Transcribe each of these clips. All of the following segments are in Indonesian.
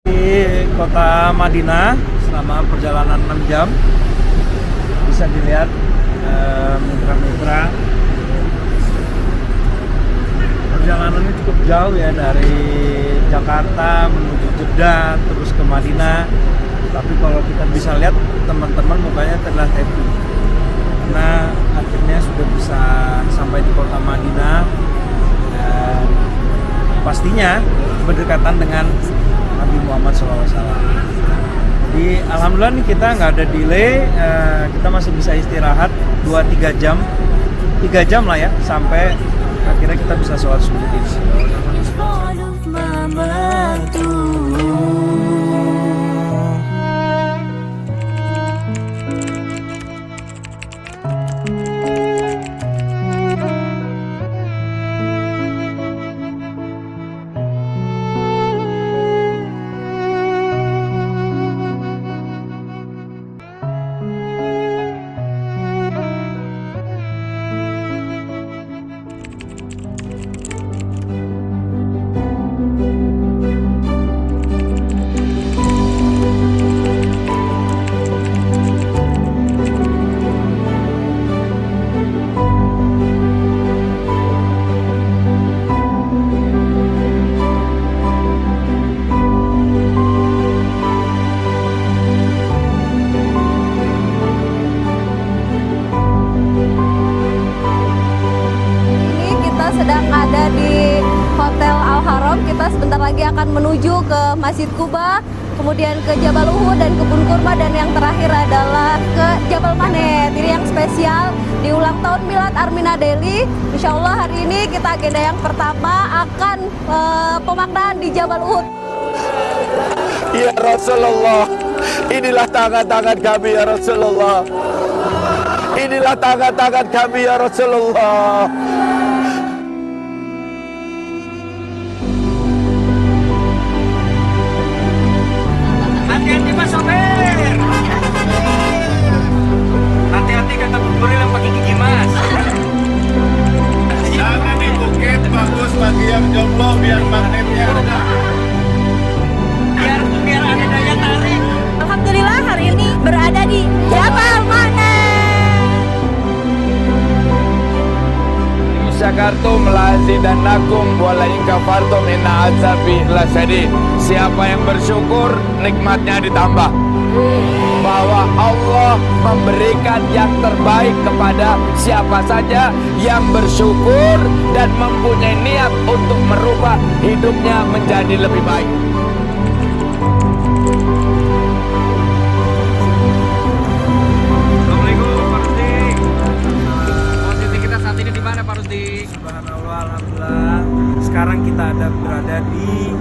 Di kota Madinah selama perjalanan 6 jam bisa dilihat mitra-mitra. Perjalanannya cukup jauh ya, dari Jakarta menuju Jeddah terus ke Madinah. Tapi kalau kita bisa lihat teman-teman mukanya terlihat happy karena akhirnya sudah bisa sampai di kota Madinah dan pastinya berdekatan dengan Nabi Muhammad SAW. Jadi alhamdulillah nih kita nggak ada delay, kita masih bisa istirahat 2-3 jam, 3 jam lah ya, sampai akhirnya kita bisa sholat subuh di sini. Sedang ada di Hotel Al Haram. Kita sebentar lagi akan menuju ke Masjid Kuba, kemudian ke Jabal Uhud dan Kebun Kurma, dan yang terakhir adalah ke Jabal Mahnet. Ini yang spesial di ulang tahun Milad Armina Daily. Insya Allah hari ini kita agenda yang pertama akan pemaknaan di Jabal Uhud. Ya Rasulullah, inilah tangan-tangan kami ya Rasulullah. Inilah tangan-tangan kami ya Rasulullah. Hati-hati Mas Sopir. Hati-hati kata Bu Guru yang pakai gigi Mas. Jangan di Bukit, bagus bagi yang jomblo biar magnetnya ada. Biar ada daya tarik. Alhamdulillah hari ini berada di Jabal Mahnet. Syakartum lazidannakum wa la in kafartum inna azabi lasyadid. Siapa yang bersyukur, nikmatnya ditambah. Bahwa Allah memberikan yang terbaik kepada siapa saja yang bersyukur dan mempunyai niat untuk merubah hidupnya menjadi lebih baik. Assalamualaikum Pak Rusdi. Posisi kita saat ini di mana Pak Rusdi? Subhanallah, alhamdulillah. Sekarang kita berada di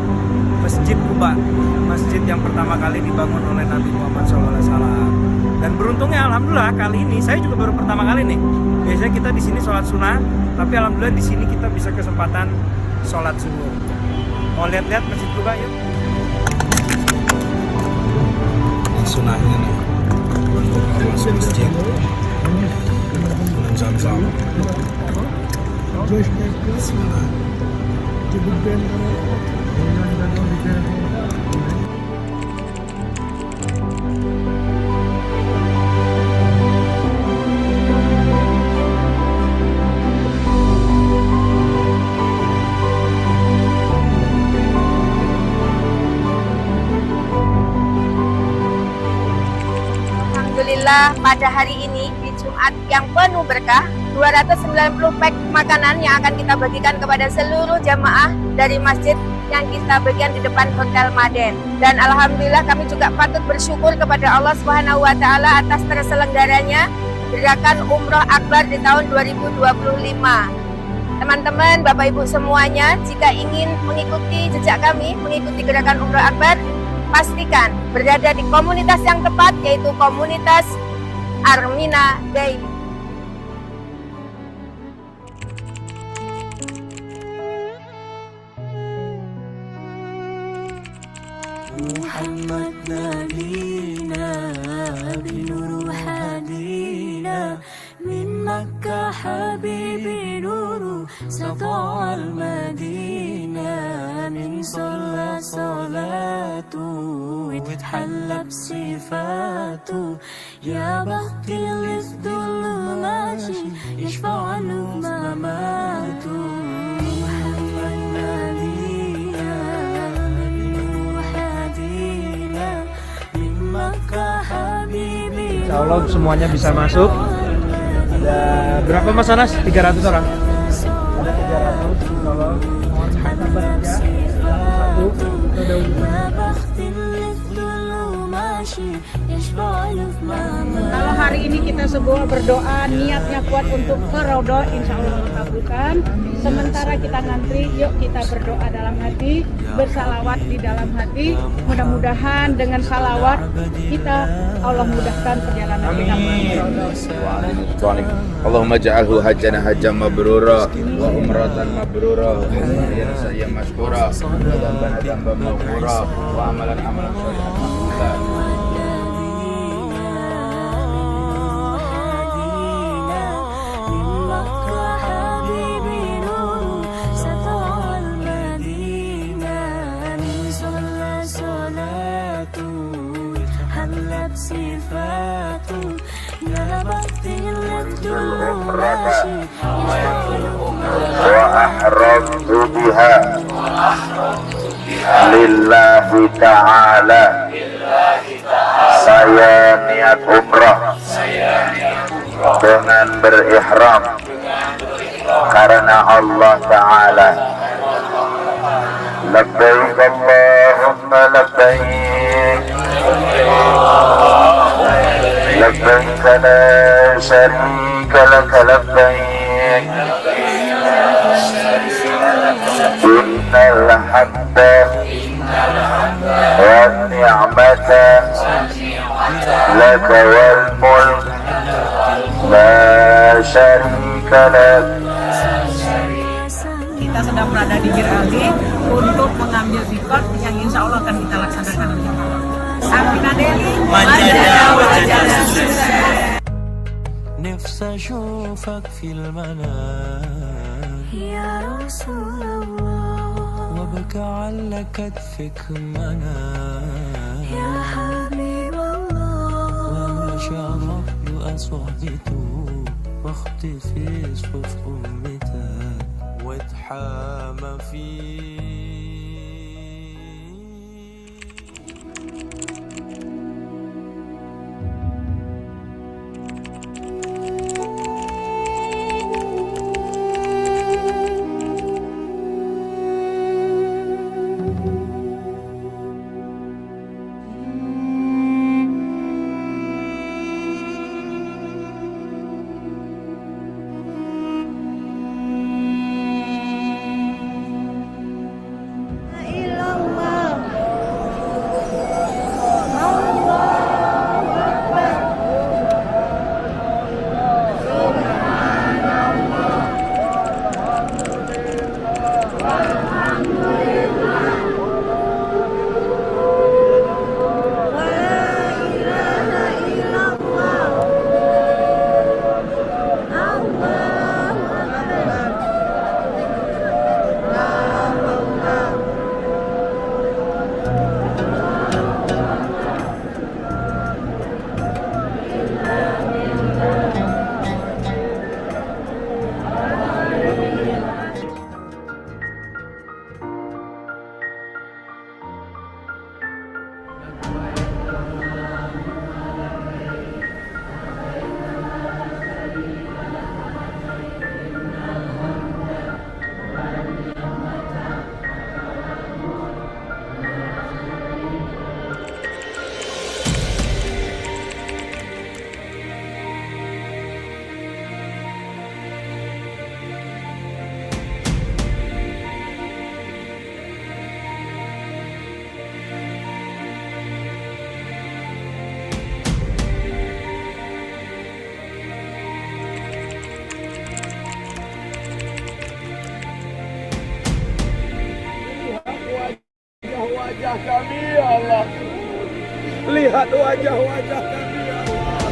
Masjid Kuba, masjid yang pertama kali dibangun oleh Nabi Muhammad SAW. Dan beruntungnya alhamdulillah kali ini saya juga baru pertama kali nih. Biasanya kita di sini sholat sunnah, tapi alhamdulillah di sini kita bisa kesempatan sholat zuhur. Mau lihat-lihat Masjid Kuba yuk. Ini sunnahnya nih, masuk masjid. Sunan Zamzam. Bismillah. Alhamdulillah pada hari ini di Jumat yang penuh berkah, 290 pack makanan yang akan kita bagikan kepada seluruh jamaah dari masjid yang kita bagikan di depan Hotel Maden. Dan alhamdulillah kami juga patut bersyukur kepada Allah Subhanahu wa taala atas terselenggaranya gerakan Umroh Akbar di tahun 2025. Teman-teman, Bapak Ibu semuanya, jika ingin mengikuti jejak kami, mengikuti gerakan Umroh Akbar, pastikan berada di komunitas yang tepat, yaitu komunitas Armina Daily. محمد نبينا بنور هدينا من مكة حبيبي نور سطع المدينة من صلى صلاته واتحلى بصفاته يا بخت اللي في ظله ماشي يشفع له ما ماتوا محمد نبينا بنور هدينا من مكة حبيبي. Insya Allah semuanya bisa masuk. Ada berapa Mas Anas? 300 orang. Ada 300. Insya Allah mohon sabar ya. Satu, kita udah Kalau hari ini kita semua berdoa, niatnya kuat untuk ke Raudhah, insya Allah mengabulkan. Sementara kita ngantri, yuk kita berdoa dalam hati, bersalawat di dalam hati. Mudah-mudahan dengan salawat kita Allah mudahkan perjalanan kita menuju Raudhah. Allahumma ja'alhu hajjana hajjan mabrura wa umratan mabrura wa hajjan sayyan mashkura wa dhanban dhanban maghfura wa amalan amalan sholihan maqbula. وأحرمت بها لله تعالى saya niat umrah dengan berihram karena Allah Ta'ala. Labbaik Allahumma labbaik labbaik la syarika laka labbaik innal hamda wan ni'mata laka wal mulk la syarika lak. Kita sedang berada di Bir Ali untuk mengambil mikot yang insya Allah akan kita laksanakan. Amina Deli, نفسي أشوفك في المنام يا رسول الله وبكى على كتفك منام يا حبيب الله وأنا شرف يبقى صحبته واختفي صفوف أمته واتحامى فيه. Wajah kami ya Allah, lihat wajah-wajah kami ya Allah.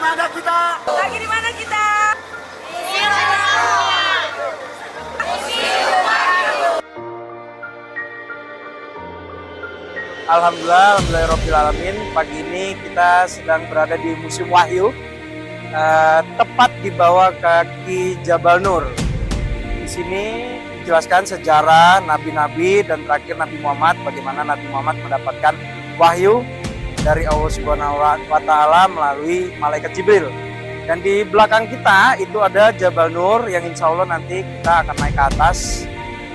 Lagi di mana kita? Alhamdulillahirobbilalamin. Pagi ini kita sedang berada di Museum Wahyu, tepat di bawah kaki Jabal Nur. Di sini dijelaskan sejarah nabi-nabi dan terakhir Nabi Muhammad, bagaimana Nabi Muhammad mendapatkan wahyu dari Allah Subhanahu wa Ta'ala melalui malaikat Jibril. Dan di belakang kita itu ada Jabal Nur yang insya Allah nanti kita akan naik ke atas,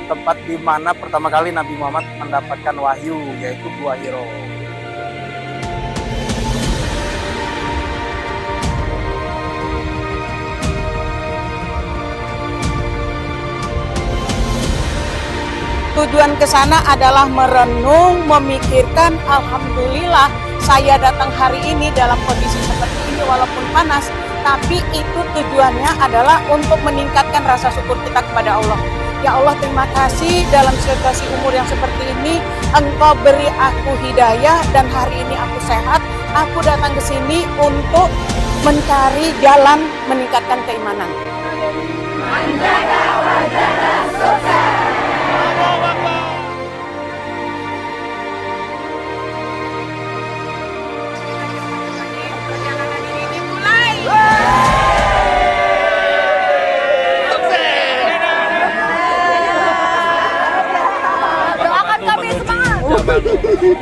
tempat di mana pertama kali Nabi Muhammad mendapatkan wahyu, yaitu Gua Hiro. Tujuan ke sana adalah merenung, memikirkan, alhamdulillah saya datang hari ini dalam kondisi seperti ini walaupun panas, tapi itu tujuannya adalah untuk meningkatkan rasa syukur kita kepada Allah. Ya Allah, terima kasih dalam situasi umur yang seperti ini Engkau beri aku hidayah dan hari ini aku sehat. Aku datang ke sini untuk mencari jalan meningkatkan keimanan.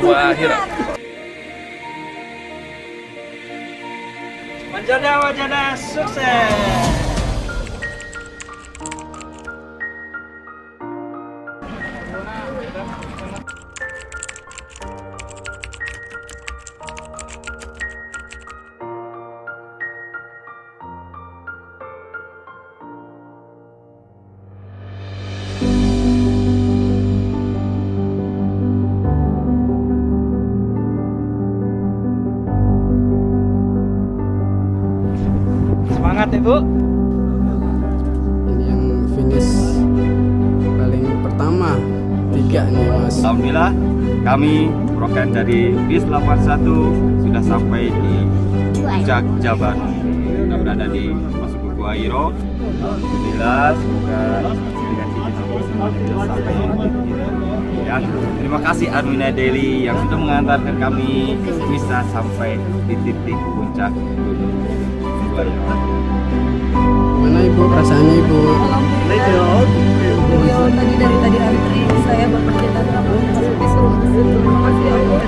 Wahira. Manjada wajada sukses. Semangat Ibu. Ini yang finish paling pertama 3 nih Mas. Alhamdulillah kami program dari bis 81 sudah sampai di puncak Jabal. Kita berada di masuk ke Gua Hiro. Alhamdulillah semoga dengan sampai ya. Terima kasih Armina Daily yang sudah mengantarkan kami bisa sampai di titik puncak Gua Hiro. Gimana Ibu perasaannya Ibu? Beliau tadi antri, saya berpercaya masuk bis. Terima kasih Allah.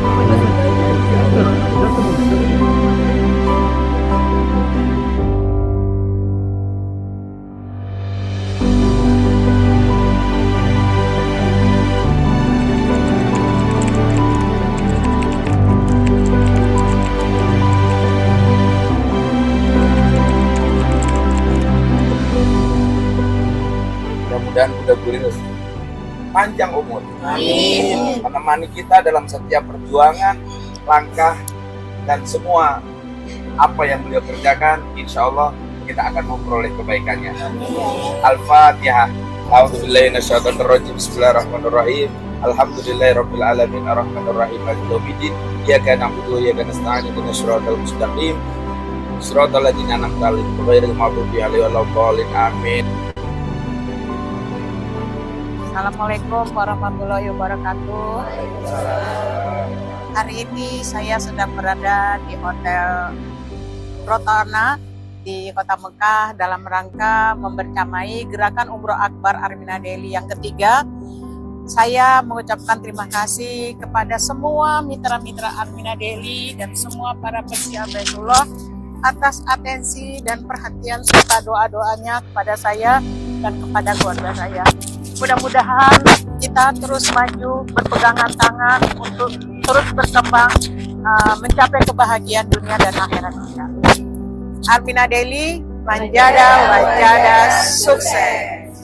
Mudah-mudahan kuda Gulil panjang umur. Amin. Menemani kita dalam setiap perjuangan, langkah, dan semua apa yang beliau kerjakan, insya Allah kita akan memperoleh kebaikannya. Al-Fatihah. A'udzubillahi minasyaitonir rajim. Bismillahirrahmanirrahim. Alhamdulillahirabbil alamin arrahmanir rahim maliki yaumiddin. Iyyaka na'budu wa iyyaka nasta'in ihdinas siratal mustaqim. Siratal ladzina an'amta 'alaihim ghairil maghdubi 'alaihim waladdallin. Amin. Assalamualaikum warahmatullahi wabarakatuh. Hari ini saya sedang berada di Hotel Rotana di Kota Mekah dalam rangka membersamai Gerakan Umroh Akbar Armina Daily yang ketiga. Saya mengucapkan terima kasih kepada semua mitra-mitra Armina Daily dan semua para peziarah Baitullah atas atensi dan perhatian serta doa-doanya kepada saya dan kepada keluarga saya. Mudah-mudahan kita terus maju, berpegangan tangan untuk terus berkembang, mencapai kebahagiaan dunia dan akhirat kita. Armina Daily, manjada wajada sukses.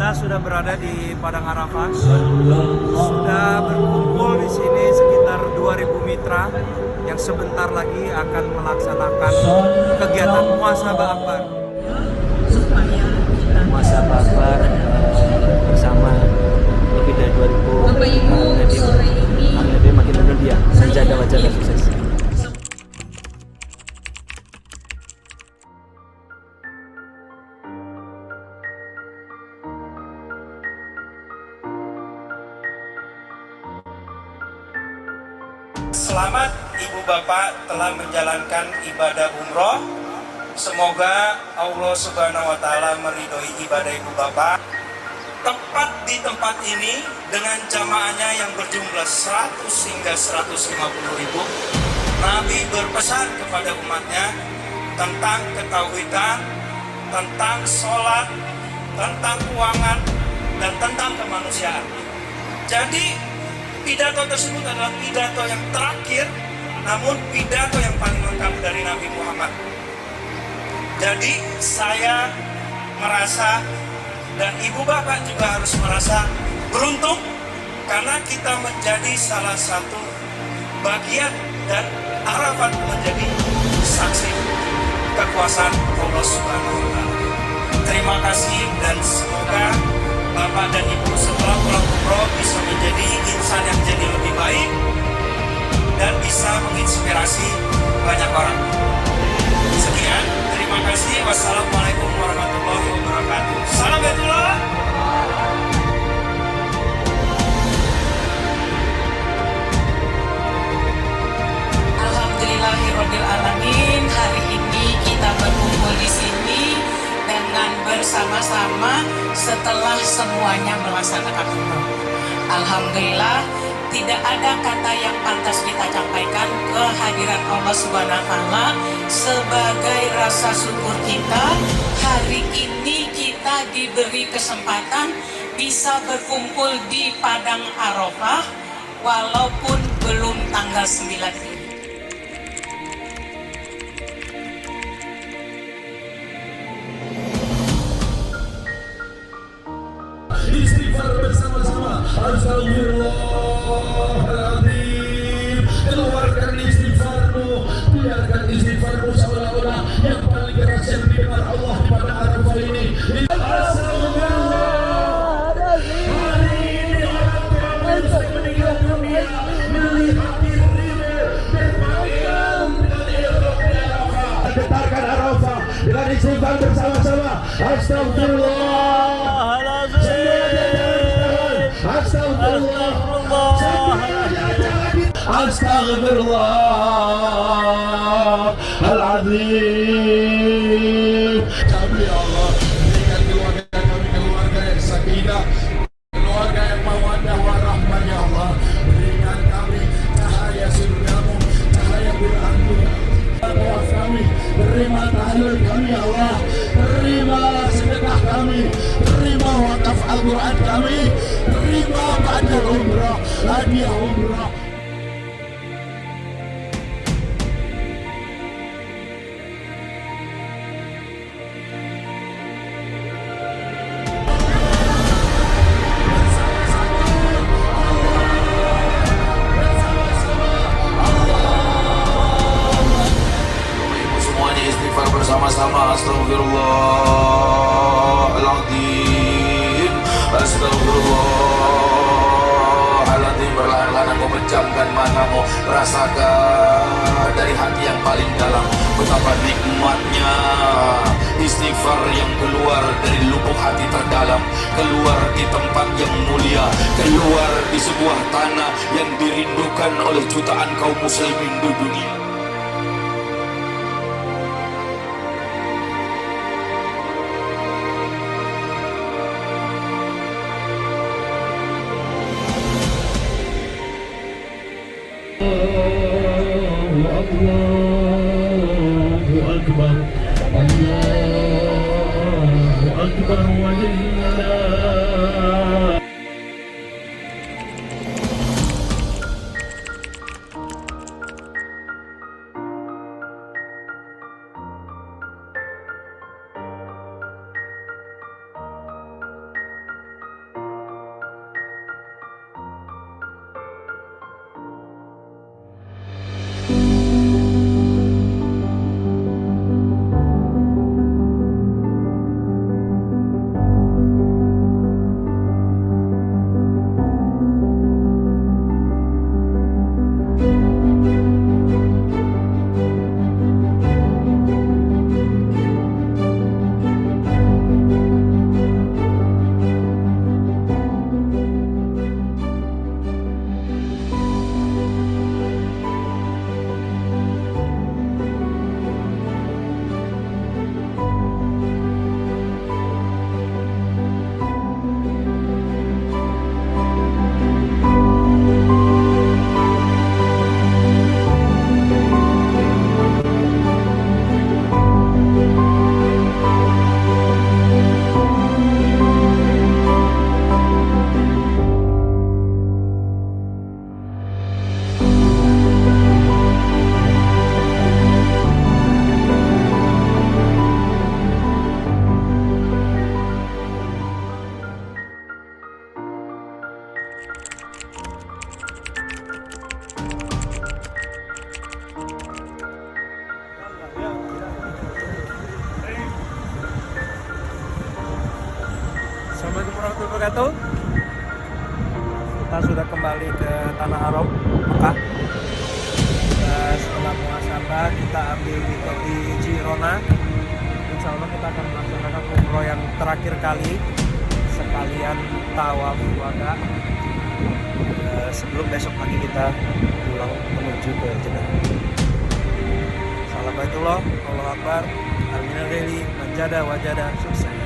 kita sudah berada di Padang Arafah. Sudah berkumpul di sini sekitar 2000 mitra yang sebentar lagi akan melaksanakan kegiatan muhasabah akbar. Muhasabah akbar bersama lebih dari 2000 Nadim makin mendunia menjaga wajah sukses. Selamat Ibu Bapak telah menjalankan ibadah umroh. Semoga Allah Subhanahu wa Ta'ala meridhoi ibadah Ibu Bapak. Tepat di tempat ini dengan jamaahnya yang berjumlah 100 hingga 150 ribu, Nabi berpesan kepada umatnya tentang ketauhidan, tentang sholat, tentang keuangan, dan tentang kemanusiaan. Jadi pidato tersebut adalah pidato yang terakhir, namun pidato yang paling lengkap dari Nabi Muhammad. Jadi saya merasa, dan ibu bapak juga harus merasa beruntung karena kita menjadi salah satu bagian dan Arafat menjadi saksi kekuasaan Allah Subhanahu wa Ta'ala. Terima kasih dan semoga bapak dan ibu setelah pulang umroh bisa menjadi insan yang jadi lebih baik dan bisa menginspirasi banyak orang. Sekian, terima kasih. Wassalamualaikum warahmatullahi wabarakatuh. Salam Baitullah. Alhamdulillahirabbil alamin. Hari ini kita berkumpul di sini dengan bersama-sama setelah semuanya melaksanakan umroh. Alhamdulillah, tidak ada kata yang pantas kita sampaikan kehadiran Allah Subhanahu wa Ta'ala sebagai rasa syukur kita. Hari ini kita diberi kesempatan bisa berkumpul di Padang Arafah walaupun belum tanggal 9 ini. Istighfar bersama-sama. Astagfirullahaladzim. Keluarkan istighfarmu. Biarkan istighfarmu seolah-olah yang paling keras yang didengar Allah di pada Arafah ini. Astagfirullahaladzim. Hari ini orang tua manusia meninggal dunia melihat dirinya berpakaian dengan ihram di Arafah. Getarkan Arafah dengan istighfar bersama-sama. Astagfirullah. Astagfirullahaladzim. Kami ya Allah, berikan keluarga kami keluarga yang sakinah, keluarga yang mawaddah warahmah ya Allah. Berikan kami cahaya surgamu, cahaya Qur'anmu ya Allah. Kami terima tahlil kami ya Allah, terima sedekah kami, terima wakaf Al-Quran kami, terima badal umrah, hadiah umrah. Bersama-sama astagfirullahaladzim, astagfirullahaladzim. Perlahan-lahan aku pejamkan matamu, rasakan dari hati yang paling dalam betapa nikmatnya istighfar yang keluar dari lubuk hati terdalam, keluar di tempat yang mulia, keluar di sebuah tanah yang dirindukan oleh jutaan kaum muslimin di dunia. Allahu Akbar, Allahu Akbar walillah. wabarakatuh. Kita sudah kembali ke Tanah Haram, Mekah. Setelah muhasabah kita ambil tiket di Jirona. Insya Allah kita akan melaksanakan umroh yang terakhir kali, sekalian tawaf wada. Sebelum besok pagi kita pulang menuju ke Jeddah. Salam Baitullah, Allahu Akbar, Armina Daily, Manjada Wajada, sukses.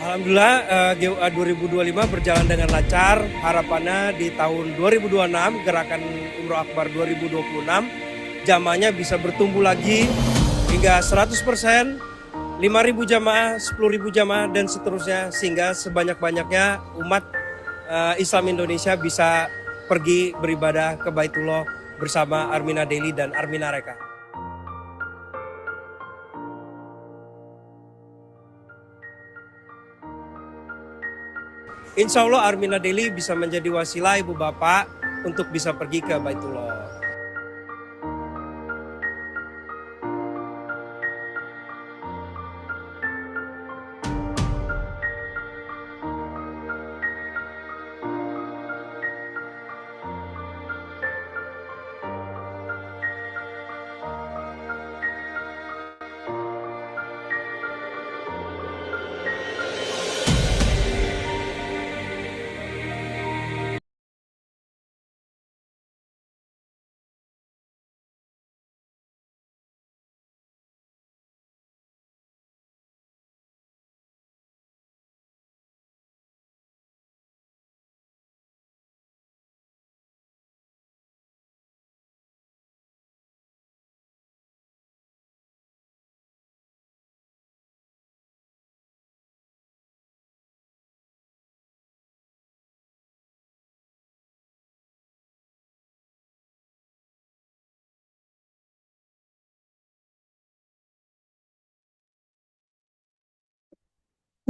Alhamdulillah GUA 2025 berjalan dengan lancar. Harapannya di tahun 2026 gerakan Umroh Akbar 2026 jamaahnya bisa bertumbuh lagi hingga 100%, 5.000 jamaah, 10.000 jamaah dan seterusnya, sehingga sebanyak-banyaknya umat Islam Indonesia bisa pergi beribadah ke Baitullah bersama Armina Daily dan Armina Reka. Insya Allah Armina Daily bisa menjadi wasilah ibu bapak untuk bisa pergi ke Baitullah.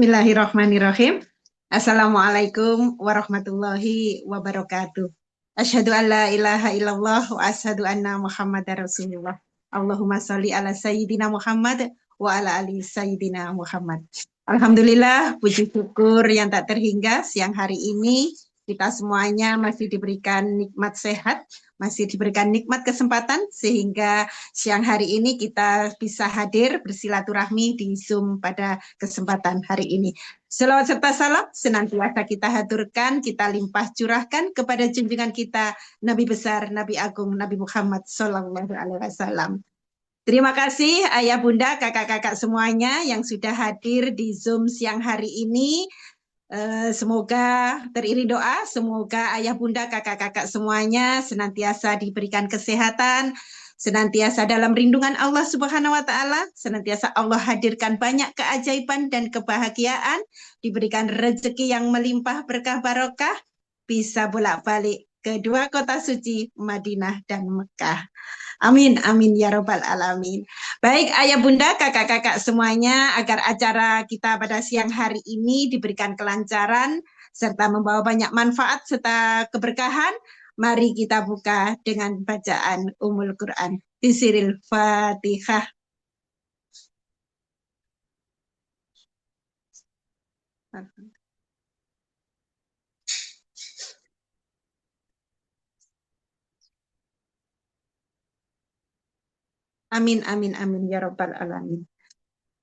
Bismillahirrahmanirrahim. Assalamualaikum warahmatullahi wabarakatuh. Asyhadu an la ilaha illallah wa asyhadu anna Muhammadar Rasulullah. Allahumma sholli ala sayyidina Muhammad wa ala ali sayyidina Muhammad. Alhamdulillah, puji syukur yang tak terhingga, siang hari ini kita semuanya masih diberikan nikmat sehat, masih diberikan nikmat kesempatan, sehingga siang hari ini kita bisa hadir bersilaturahmi di Zoom pada kesempatan hari ini. Selawat serta salam senantiasa kita haturkan, kita limpah curahkan kepada junjungan kita Nabi besar, Nabi agung, Nabi Muhammad Sallallahu Alaihi Wasallam. Terima kasih ayah bunda, kakak-kakak semuanya yang sudah hadir di Zoom siang hari ini. Semoga teriring doa, semoga ayah bunda, kakak-kakak semuanya senantiasa diberikan kesehatan, senantiasa dalam lindungan Allah Subhanahu wa taala, senantiasa Allah hadirkan banyak keajaiban dan kebahagiaan, diberikan rezeki yang melimpah berkah barokah, bisa bolak-balik ke dua kota suci Madinah dan Mekah. Amin, amin ya robbal alamin. Baik ayah bunda, kakak-kakak semuanya, agar acara kita pada siang hari ini diberikan kelancaran serta membawa banyak manfaat serta keberkahan, mari kita buka dengan bacaan Ummul Quran. Bismillahirrahmanirrahim. Fatihah. Amin, amin, amin ya robbal alamin.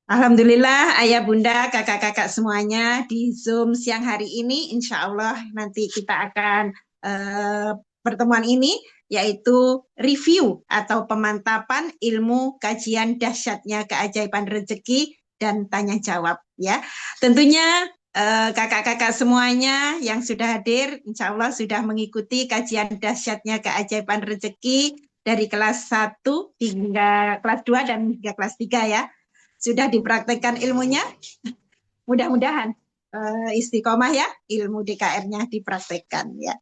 Alhamdulillah ayah bunda kakak-kakak semuanya di Zoom siang hari ini insya Allah nanti kita akan pertemuan ini yaitu review atau pemantapan ilmu kajian dahsyatnya keajaiban rezeki dan tanya jawab ya. Tentunya kakak-kakak semuanya yang sudah hadir insya Allah sudah mengikuti kajian dahsyatnya keajaiban rezeki dari kelas 1 hingga kelas 2 dan hingga kelas 3 ya. Sudah dipraktekkan ilmunya, mudah-mudahan istiqomah ya, ilmu DKR-nya dipraktekkan ya.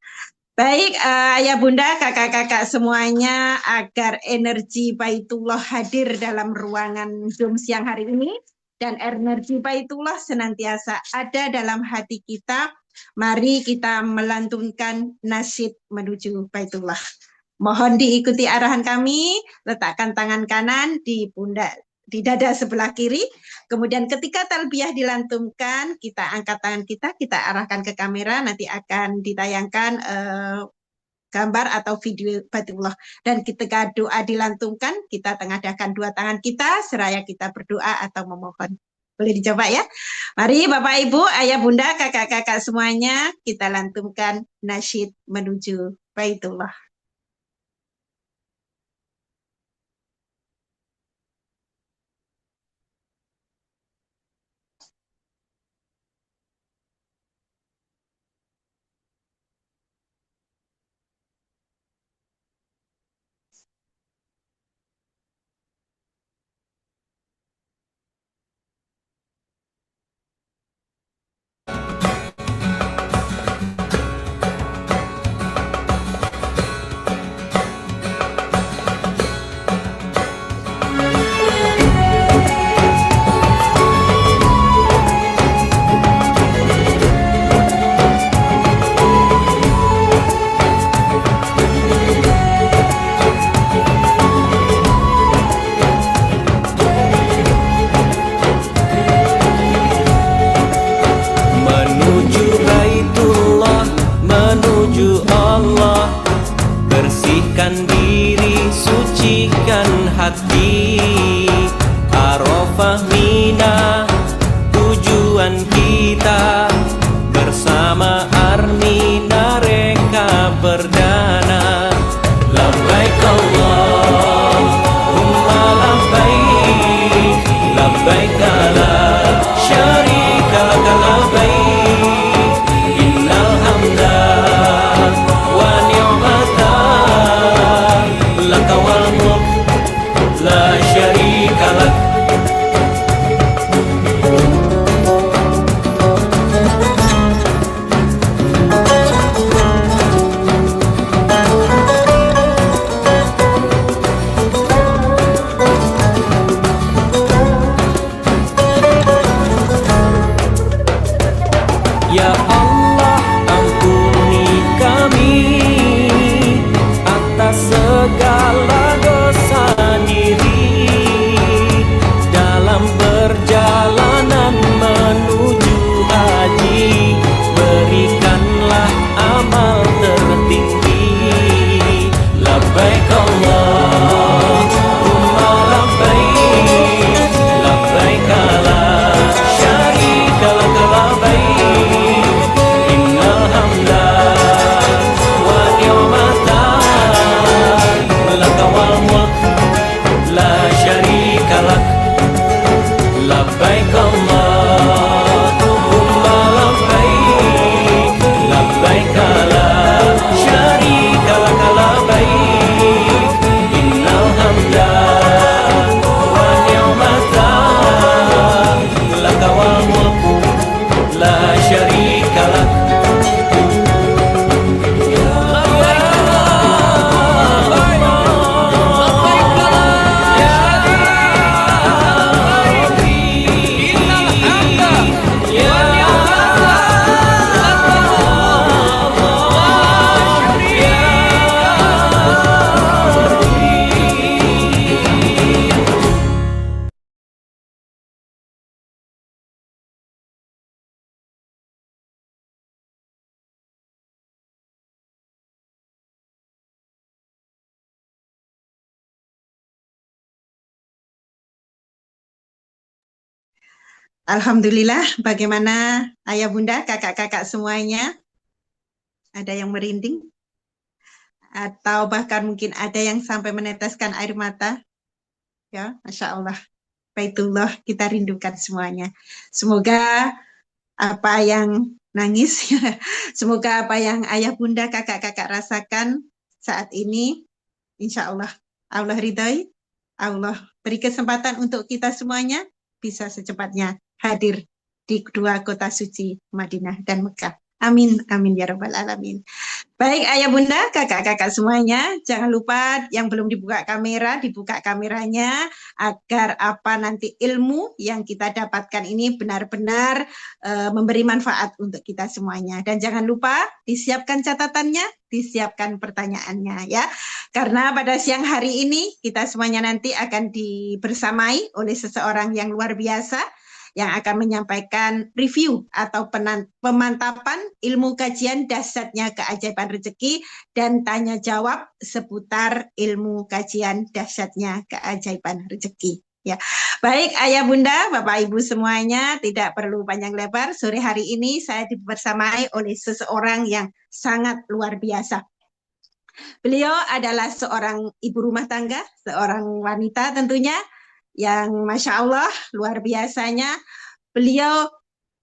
Baik, ayah bunda, kakak-kakak semuanya, agar energi Baitullah hadir dalam ruangan Zoom siang hari ini, dan energi Baitullah senantiasa ada dalam hati kita, mari kita melantunkan nasyid menuju Baitullah. Mohon diikuti arahan kami, letakkan tangan kanan di pundak, di dada sebelah kiri, kemudian ketika talbiyah dilantunkan, kita angkat tangan kita arahkan ke kamera, nanti akan ditayangkan gambar atau video Baitullah. Dan ketika doa dilantunkan, kita tengadahkan dua tangan kita, seraya kita berdoa atau memohon. Boleh dicoba ya? Mari Bapak Ibu, Ayah Bunda, kakak-kakak semuanya, kita lantunkan nasyid menuju Baitullah. Alhamdulillah, bagaimana ayah bunda, kakak-kakak semuanya? Ada yang merinding? Atau bahkan mungkin ada yang sampai meneteskan air mata? Ya, Masya Allah. Baitullah kita rindukan semuanya. Semoga apa yang nangis, semoga apa yang ayah bunda, kakak-kakak rasakan saat ini, insya Allah, Allah ridhai, Allah beri kesempatan untuk kita semuanya bisa secepatnya hadir di kedua kota suci Madinah dan Mekah. Amin, amin ya rabbal alamin. Baik ayah bunda, kakak-kakak semuanya, jangan lupa yang belum dibuka kamera, dibuka kameranya agar apa nanti ilmu yang kita dapatkan ini benar-benar memberi manfaat untuk kita semuanya. Dan jangan lupa disiapkan catatannya, disiapkan pertanyaannya ya. Karena pada siang hari ini kita semuanya nanti akan dibersamai oleh seseorang yang luar biasa yang akan menyampaikan review atau pemantapan ilmu kajian dahsyatnya keajaiban rezeki dan tanya jawab seputar ilmu kajian dahsyatnya keajaiban rezeki. Ya, baik ayah bunda, bapak ibu semuanya, tidak perlu panjang lebar. Sore hari ini saya dibersamai oleh seseorang yang sangat luar biasa. Beliau adalah seorang ibu rumah tangga, seorang wanita tentunya, yang Masya Allah luar biasanya beliau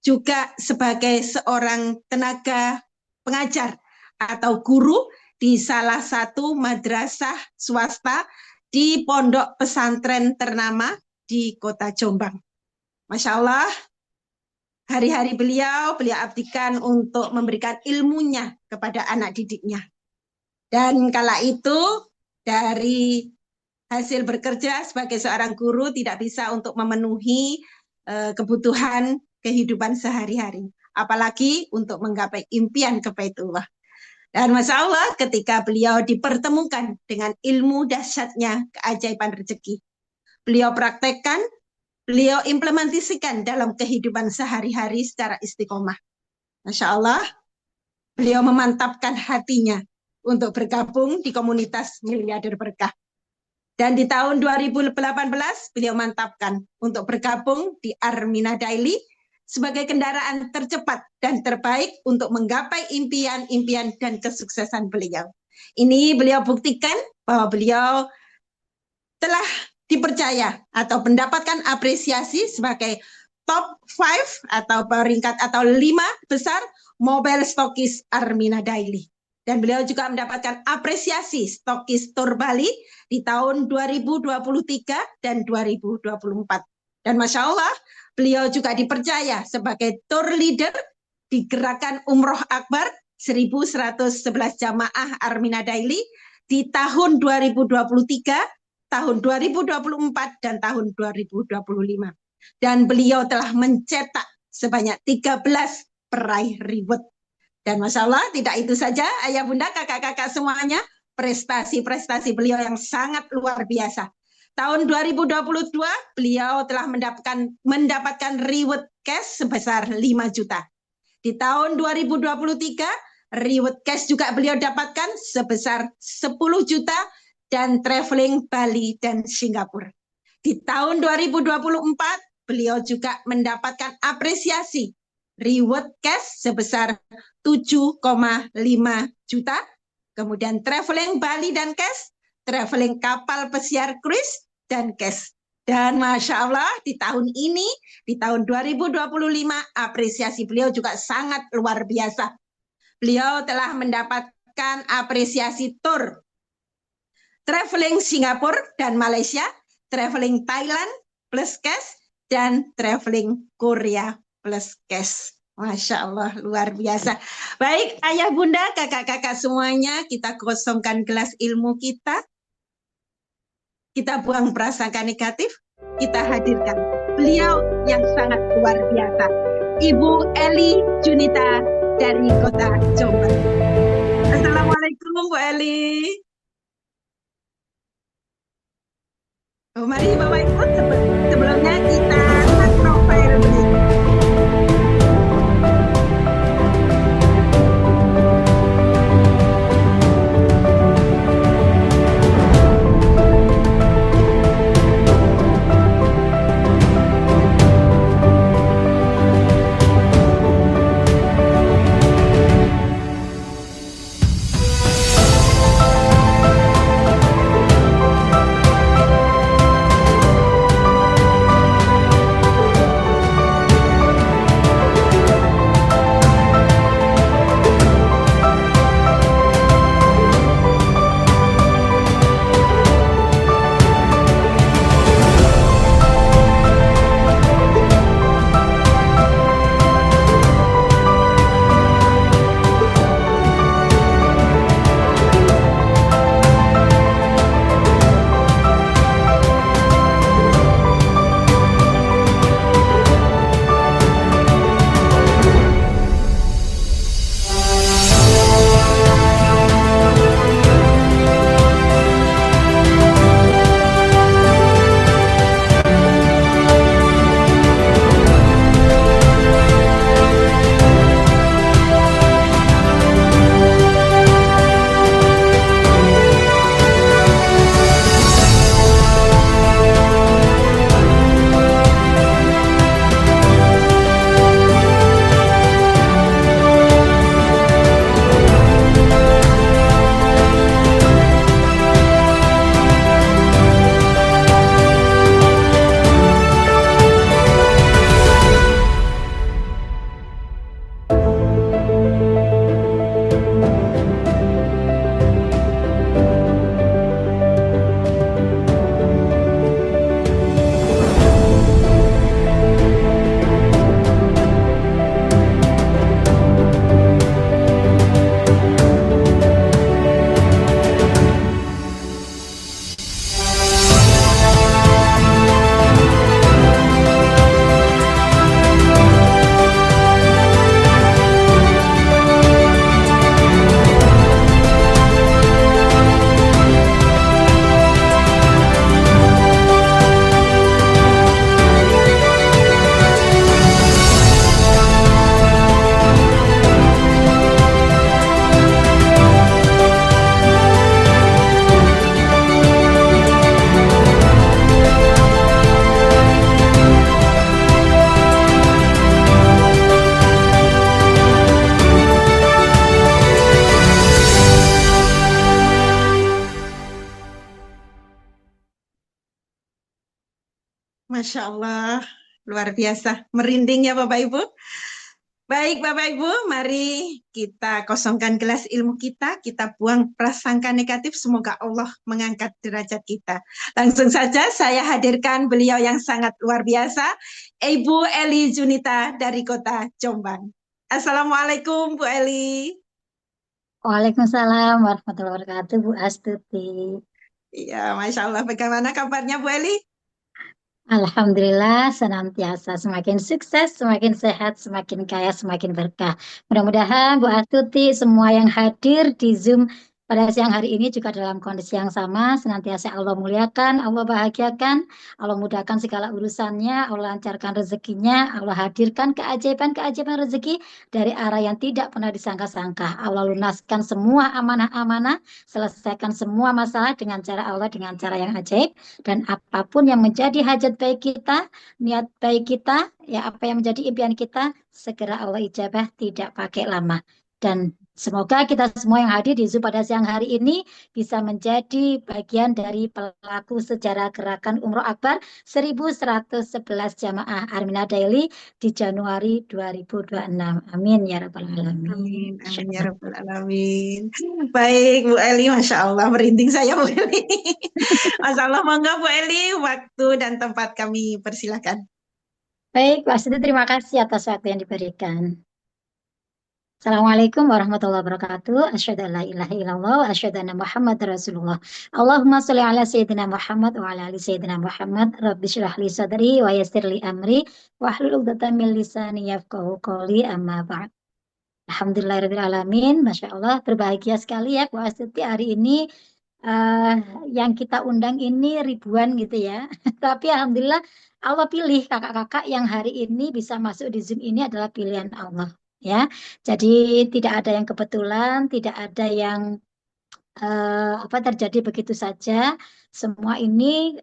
juga sebagai seorang tenaga pengajar atau guru di salah satu madrasah swasta di pondok pesantren ternama di kota Jombang. Masya Allah, hari-hari beliau abdikan untuk memberikan ilmunya kepada anak didiknya. Dan kala itu dari hasil bekerja sebagai seorang guru tidak bisa untuk memenuhi kebutuhan kehidupan sehari-hari, apalagi untuk menggapai impian ke Baitullah. Dan Masya Allah ketika beliau dipertemukan dengan ilmu dahsyatnya keajaiban rezeki, beliau praktekkan, beliau implementasikan dalam kehidupan sehari-hari secara istiqomah. Masya Allah, beliau memantapkan hatinya untuk bergabung di komunitas Miliarder Berkah. Dan di tahun 2018 beliau mantapkan untuk bergabung di Armina Daily sebagai kendaraan tercepat dan terbaik untuk menggapai impian-impian dan kesuksesan beliau. Ini beliau buktikan bahwa beliau telah dipercaya atau mendapatkan apresiasi sebagai top 5 atau peringkat atau 5 besar mobile stokis Armina Daily. Dan beliau juga mendapatkan apresiasi stokis Tour Bali di tahun 2023 dan 2024. Dan Masya Allah, beliau juga dipercaya sebagai tour leader di gerakan Umroh Akbar 1111 jamaah Armina Daily di tahun 2023, tahun 2024, dan tahun 2025. Dan beliau telah mencetak sebanyak 13 peraih reward. Dan Masya Allah, tidak itu saja, ayah bunda, kakak-kakak semuanya, prestasi-prestasi beliau yang sangat luar biasa. Tahun 2022, beliau telah mendapatkan reward cash sebesar 5 juta. Di tahun 2023, reward cash juga beliau dapatkan sebesar 10 juta dan traveling Bali dan Singapura. Di tahun 2024, beliau juga mendapatkan apresiasi reward cash sebesar 7,5 juta, kemudian traveling Bali dan cash, traveling kapal pesiar cruise dan cash. Dan Masya Allah di tahun ini, di tahun 2025, apresiasi beliau juga sangat luar biasa. Beliau telah mendapatkan apresiasi tour traveling Singapura dan Malaysia, traveling Thailand plus cash, dan traveling Korea plus cash. Masya Allah, luar biasa. Baik, ayah bunda, kakak-kakak semuanya, kita kosongkan gelas ilmu kita. Kita buang prasangka negatif, kita hadirkan beliau yang sangat luar biasa. Ibu Eli Junita dari kota Jombang. Assalamualaikum Bu Eli. Oh, mari Bapak Ibu, sebelumnya kita lihat profil beliau. Masya Allah, luar biasa. Merinding ya Bapak Ibu. Baik Bapak Ibu, mari kita kosongkan gelas ilmu kita buang prasangka negatif, semoga Allah mengangkat derajat kita. Langsung saja saya hadirkan beliau yang sangat luar biasa, Ibu Eli Junita dari kota Jombang. Assalamualaikum Bu Eli. Waalaikumsalam warahmatullahi wabarakatuh, Bu Astuti. Iya, Masya Allah. Bagaimana kabarnya Bu Eli? Alhamdulillah senantiasa semakin sukses, semakin sehat, semakin kaya, semakin berkah. Mudah-mudahan Bu Astuti, semua yang hadir di Zoom pada siang hari ini juga dalam kondisi yang sama, senantiasa Allah muliakan, Allah bahagiakan, Allah mudahkan segala urusannya, Allah lancarkan rezekinya, Allah hadirkan keajaiban-keajaiban rezeki dari arah yang tidak pernah disangka-sangka. Allah lunaskan semua amanah-amanah, selesaikan semua masalah dengan cara Allah, dengan cara yang ajaib, dan apapun yang menjadi hajat baik kita, niat baik kita, ya apa yang menjadi impian kita, segera Allah ijabah, tidak pakai lama. Dan semoga kita semua yang hadir di Zoom pada siang hari ini bisa menjadi bagian dari pelaku sejarah gerakan Umroh Akbar 1111 Jamaah Armina Daily di Januari 2026. Amin ya Rabbal Alamin. Amin, amin ya Rabbal Alamin. Baik Bu Eli, Masya Allah, merinding saya Bu Eli. Masya Allah, monggo Bu Eli, waktu dan tempat kami persilakan. Baik, Pak Siti, terima kasih atas waktu yang diberikan. Assalamualaikum warahmatullahi wabarakatuh. Asyhadu an la ilaha illallah wa asyhadu anna Muhammadar Rasulullah. Allahumma sholli ala sayyidina Muhammad wa ala ali sayyidina Muhammad. Rabbi shrah li sadri wa yassir li amri wa hlul 'uqdatam min lisani yafqahu qawli, amma ba'd. Alhamdulillahirabbil alamin. Masya Allah, berbahagia sekali ya Bu Astuti hari ini. Yang kita undang ini ribuan gitu ya. Tapi alhamdulillah Allah pilih kakak-kakak yang hari ini bisa masuk di Zoom ini adalah pilihan Allah. Ya, jadi tidak ada yang kebetulan, tidak ada yang terjadi begitu saja. Semua ini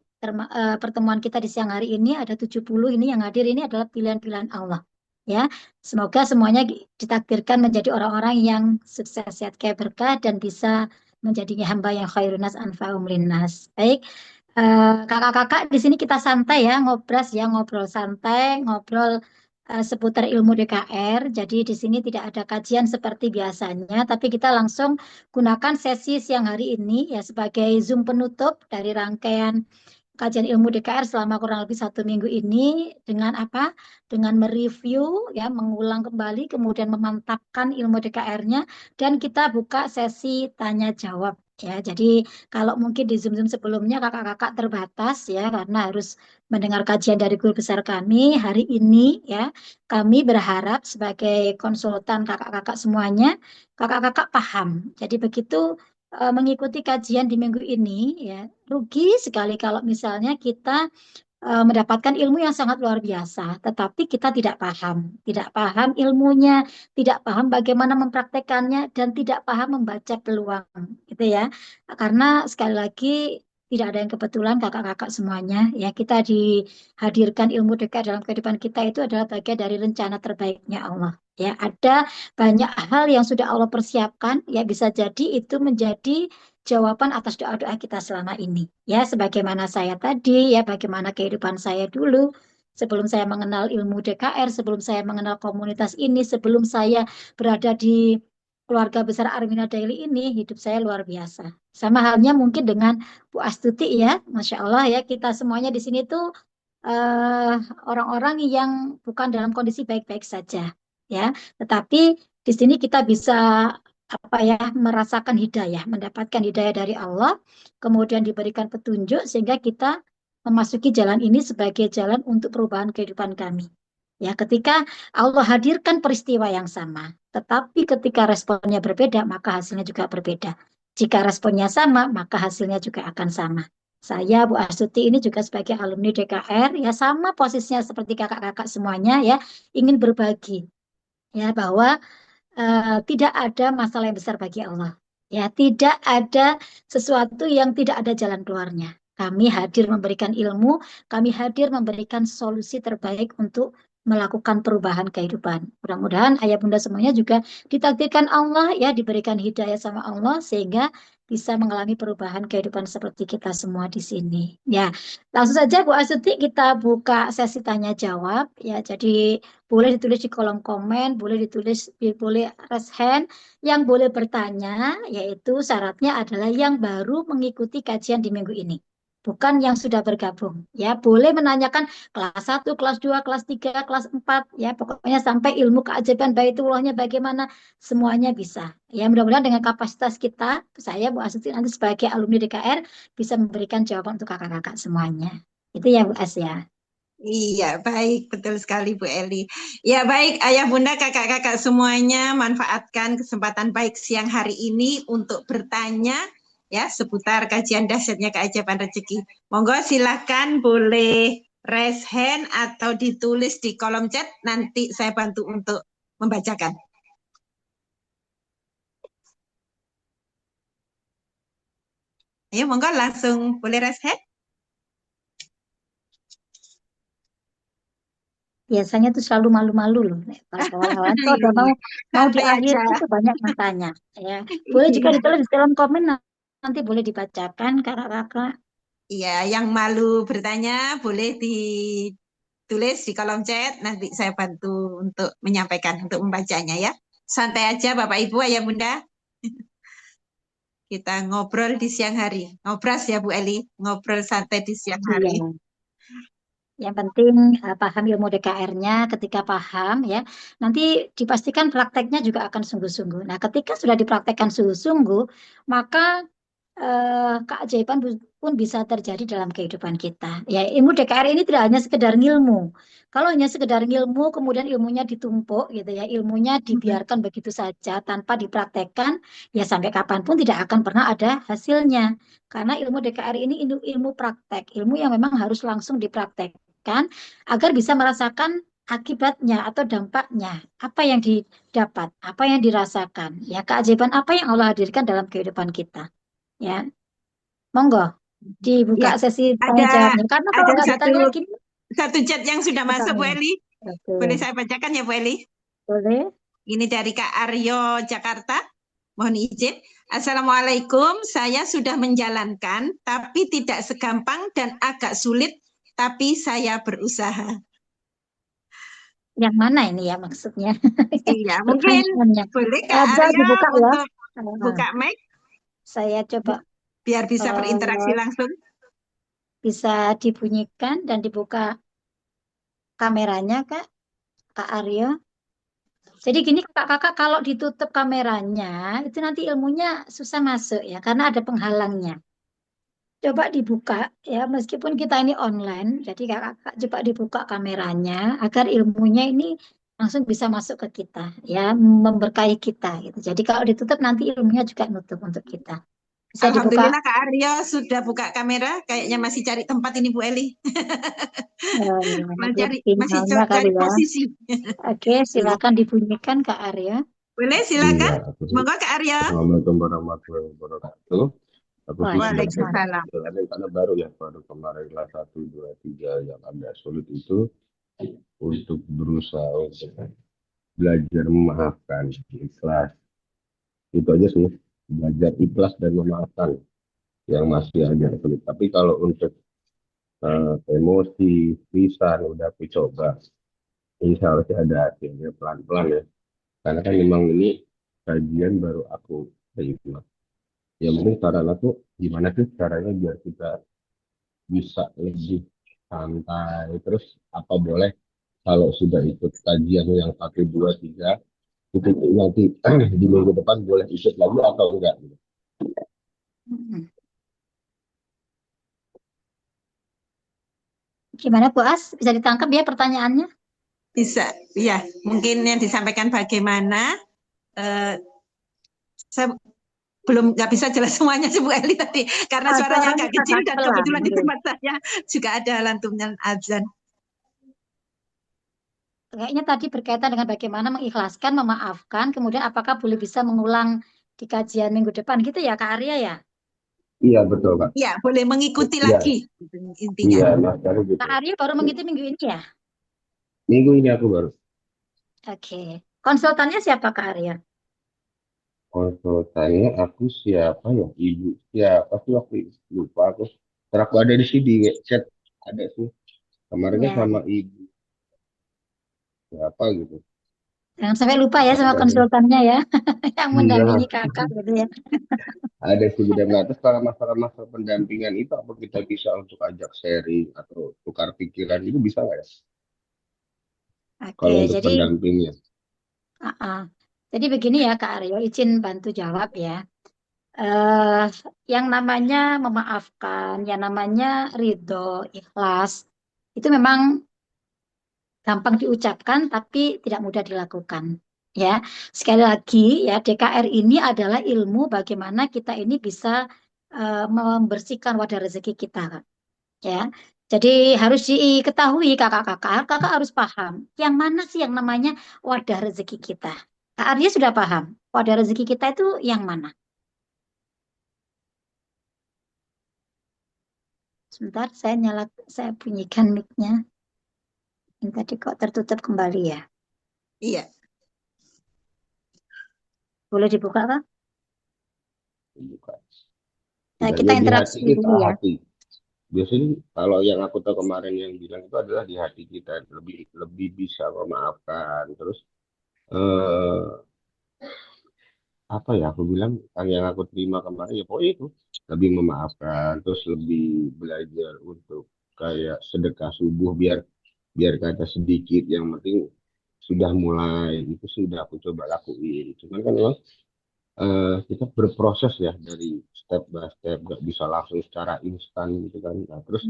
pertemuan kita di siang hari ini ada 70 ini yang hadir ini adalah pilihan-pilihan Allah. Ya, semoga semuanya ditakdirkan menjadi orang-orang yang sukses, sehat, kaya, berkah dan bisa menjadi hamba yang khairunas anfa'um linnas. Baik. Kakak-kakak di sini kita santai ya, ngobrol santai, ngobrol seputar ilmu DKR. Jadi di sini tidak ada kajian seperti biasanya, tapi kita langsung gunakan sesi siang hari ini ya sebagai Zoom penutup dari rangkaian kajian ilmu DKR selama kurang lebih 1 minggu ini dengan apa? Dengan mereview ya, mengulang kembali, kemudian memantapkan ilmu DKR-nya dan kita buka sesi tanya jawab. Ya, jadi kalau mungkin di Zoom sebelumnya kakak-kakak terbatas ya karena harus mendengar kajian dari guru besar kami hari ini ya. Kami berharap sebagai konsultan kakak-kakak semuanya, kakak-kakak paham. Jadi begitu mengikuti kajian di minggu ini ya, rugi sekali kalau misalnya kita mendapatkan ilmu yang sangat luar biasa, tetapi kita tidak paham ilmunya, tidak paham bagaimana mempraktekannya, dan tidak paham membaca peluang, gitu ya. Karena sekali lagi tidak ada yang kebetulan kakak-kakak semuanya, ya kita dihadirkan ilmu dekat dalam kehidupan kita itu adalah bagian dari rencana terbaiknya Allah. Ya, ada banyak hal yang sudah Allah persiapkan, ya bisa jadi itu menjadi jawaban atas doa-doa kita selama ini. Ya, sebagaimana saya tadi, ya bagaimana kehidupan saya dulu, sebelum saya mengenal ilmu DKR, sebelum saya mengenal komunitas ini, sebelum saya berada di keluarga besar Armina Daily ini, hidup saya luar biasa. Sama halnya mungkin dengan Bu Astuti ya, Masya Allah ya, kita semuanya di sini tuh orang-orang yang bukan dalam kondisi baik-baik saja. Ya, tetapi di sini kita bisa merasakan hidayah, mendapatkan hidayah dari Allah, kemudian diberikan petunjuk sehingga kita memasuki jalan ini sebagai jalan untuk perubahan kehidupan kami. Ya, ketika Allah hadirkan peristiwa yang sama, tetapi ketika responnya berbeda, maka hasilnya juga berbeda. Jika responnya sama, maka hasilnya juga akan sama. Saya Bu Astuti ini juga sebagai alumni DKR, ya sama posisinya seperti kakak-kakak semuanya ya, ingin berbagi. Ya, bahwa tidak ada masalah yang besar bagi Allah. Ya, tidak ada sesuatu yang tidak ada jalan keluarnya. Kami hadir memberikan ilmu, kami hadir memberikan solusi terbaik untuk melakukan perubahan kehidupan. Mudah-mudahan ayah bunda semuanya juga ditakdirkan Allah ya, diberikan hidayah sama Allah sehingga bisa mengalami perubahan kehidupan seperti kita semua di sini. Ya, langsung saja Bu Astuti kita buka sesi tanya jawab. Ya, jadi boleh ditulis di kolom komen, boleh ditulis, boleh raise hand. Yang boleh bertanya, yaitu syaratnya adalah yang baru mengikuti kajian di minggu ini. Bukan yang sudah bergabung. Ya, boleh menanyakan kelas 1, kelas 2, kelas 3, kelas 4, ya pokoknya sampai ilmu keajaiban baitullahnya bagaimana, semuanya bisa. Ya, mudah-mudahan dengan kapasitas kita, saya Bu Astuti nanti sebagai alumni DKR bisa memberikan jawaban untuk kakak-kakak semuanya. Itu ya Bu As ya. Iya, baik, betul sekali Bu Eli. Ya, baik, Ayah Bunda, kakak-kakak semuanya, manfaatkan kesempatan baik siang hari ini untuk bertanya ya seputar kajian dahsyatnya keajaiban rezeki. Monggo silakan boleh raise hand atau ditulis di kolom chat, nanti saya bantu untuk membacakan. Ayo, monggo langsung boleh raise hand. Biasanya tuh selalu malu-malu loh. Kalau kawan-kawan kalau udah mau di akhir itu banyak yang tanya. Ya, boleh juga ditulis di kolom komen, nanti boleh dibacakan kakak-kakak. Iya, yang malu bertanya boleh ditulis di kolom chat, nanti saya bantu untuk menyampaikan, untuk membacanya ya. Santai aja Bapak Ibu, Ayah Bunda. Kita ngobrol di siang hari. Ngobras ya Bu Eli, ngobrol santai di siang hari. Iya. Yang penting paham ilmu DKR-nya, ketika paham ya, nanti dipastikan prakteknya juga akan sungguh-sungguh. Nah, ketika sudah dipraktekkan sungguh-sungguh, maka keajaiban pun bisa terjadi dalam kehidupan kita. Ya, ilmu DKR ini tidak hanya sekedar ngilmu. Kalau hanya sekedar ngilmu, kemudian ilmunya ditumpuk gitu ya, ilmunya dibiarkan begitu saja tanpa dipraktekkan, ya sampai kapanpun tidak akan pernah ada hasilnya. Karena ilmu DKR ini ilmu praktek, ilmu yang memang harus langsung dipraktekkan agar bisa merasakan akibatnya atau dampaknya, apa yang didapat, apa yang dirasakan, ya keajaiban apa yang Allah hadirkan dalam kehidupan kita. Ya, monggo dibuka Ya, sesi tanya jawabnya. Karena kalau ada nggak ditanya gini, satu chat yang sudah masuk Bu Eli. Oke. Boleh saya bacakan ya Bu Eli? Boleh. Ini dari Kak Aryo Jakarta. Mohon izin. Assalamualaikum, saya sudah menjalankan, tapi tidak segampang dan agak sulit, tapi saya berusaha. Yang mana ini ya maksudnya? Iya, mungkin boleh Kak Aryo dibuka ya. untuk buka mic. Saya coba. Biar bisa berinteraksi langsung. Bisa dibunyikan dan dibuka kameranya Kak Aryo. Jadi gini kakak-kakak, kalau ditutup kameranya itu nanti ilmunya susah masuk ya karena ada penghalangnya. Coba dibuka ya meskipun kita ini online, jadi kakak-kakak coba dibuka kameranya agar ilmunya ini langsung bisa masuk ke kita ya, memberkahi kita gitu. Jadi kalau ditutup nanti ilmunya juga nutup untuk kita. Bisa Alhamdulillah dibuka. Kak Aryo sudah buka kamera, kayaknya masih cari tempat ini Bu Eli. Masih cari posisi. Oke, silakan dibunyikan Kak Arya. Boleh, silakan. Monggo Kak Arya. Assalamualaikum warahmatullahi wabarakatuh. Aku Waalaikumsalam. Karena baru ya, baru kemarin kelas 1, 2, 3 yang agak sulit itu untuk berusaha untuk belajar memaafkan, ikhlas. Itu aja sih, belajar ikhlas dan memaafkan yang masih agak sulit. Tapi kalau untuk emosi, lisan udah aku coba, insya Allah sih ada hasilnya pelan-pelan ya. Karena kan memang ini kajian baru aku terima. Ya mungkin saran aku gimana sih caranya biar kita bisa lebih santai, terus apa boleh kalau sudah ikut kajian yang 1, 2, 3 itu nanti di minggu depan boleh ikut lagi atau enggak gitu. Gimana Bu As? Bisa ditangkap ya pertanyaannya? Bisa, ya. Mungkin yang disampaikan bagaimana, saya belum nggak bisa jelas semuanya sih Bu Eli tadi, karena suaranya agak kecil dan kebetulan di tempat saya juga ada lantunan azan. Kayaknya tadi berkaitan dengan bagaimana mengikhlaskan, memaafkan, kemudian apakah boleh bisa mengulang di kajian minggu depan gitu ya Kak Arya ya? Iya betul Kak. Iya, boleh mengikuti lagi intinya. Iya, gitu. Kak Arya baru mengikuti minggu ini ya? Minggu ini aku baru. Oke. Konsultannya siapa Kak Arya? konsultannya aku siapa ya? Ibu siapa sih waktu itu? Lupa aku. Terus aku ada di sini chat ada sih. Kemarinnya Ya, sama ibu siapa gitu. jangan sampai lupa ya sama Ada sih. konsultannya ya, yang mendampingi Iya, kakak gitu ya. ada sih bidang. Nah, terus kalau masalah-masalah pendampingan itu apa kita bisa untuk ajak sharing atau tukar pikiran itu bisa nggak ya? Oke, Kalau untuk jadi pendampingnya. ah, ah. Jadi begini ya Kak Aryo, izin bantu jawab ya. eh yang namanya memaafkan, yang namanya ridho, ikhlas, itu memang gampang diucapkan tapi tidak mudah dilakukan. Ya, sekali lagi ya DKR ini adalah ilmu bagaimana kita ini bisa membersihkan wadah rezeki kita, Kak. Ya, jadi harus diketahui kakak-kakak, kakak harus paham yang mana sih yang namanya wadah rezeki kita. Kak Arya sudah paham wadah rezeki kita itu yang mana? Sebentar, saya bunyikan mic-nya. Ini tadi kok tertutup kembali ya? Iya. Boleh dibuka, Kak? Bukan. Nah, kita Tidaknya di interaksi hati kita dulu ya. hati. Biasanya kalau yang aku tahu kemarin yang bilang itu adalah di hati kita lebih lebih bisa memaafkan. Terus eh apa ya aku bilang yang aku terima kemarin ya pokoknya itu lebih memaafkan terus lebih belajar untuk kayak sedekah subuh biar biar kata sedikit yang penting sudah mulai itu sudah aku coba lakuin cuman kan memang kita berproses ya dari step by step gak bisa langsung secara instan gitu kan. Nah, terus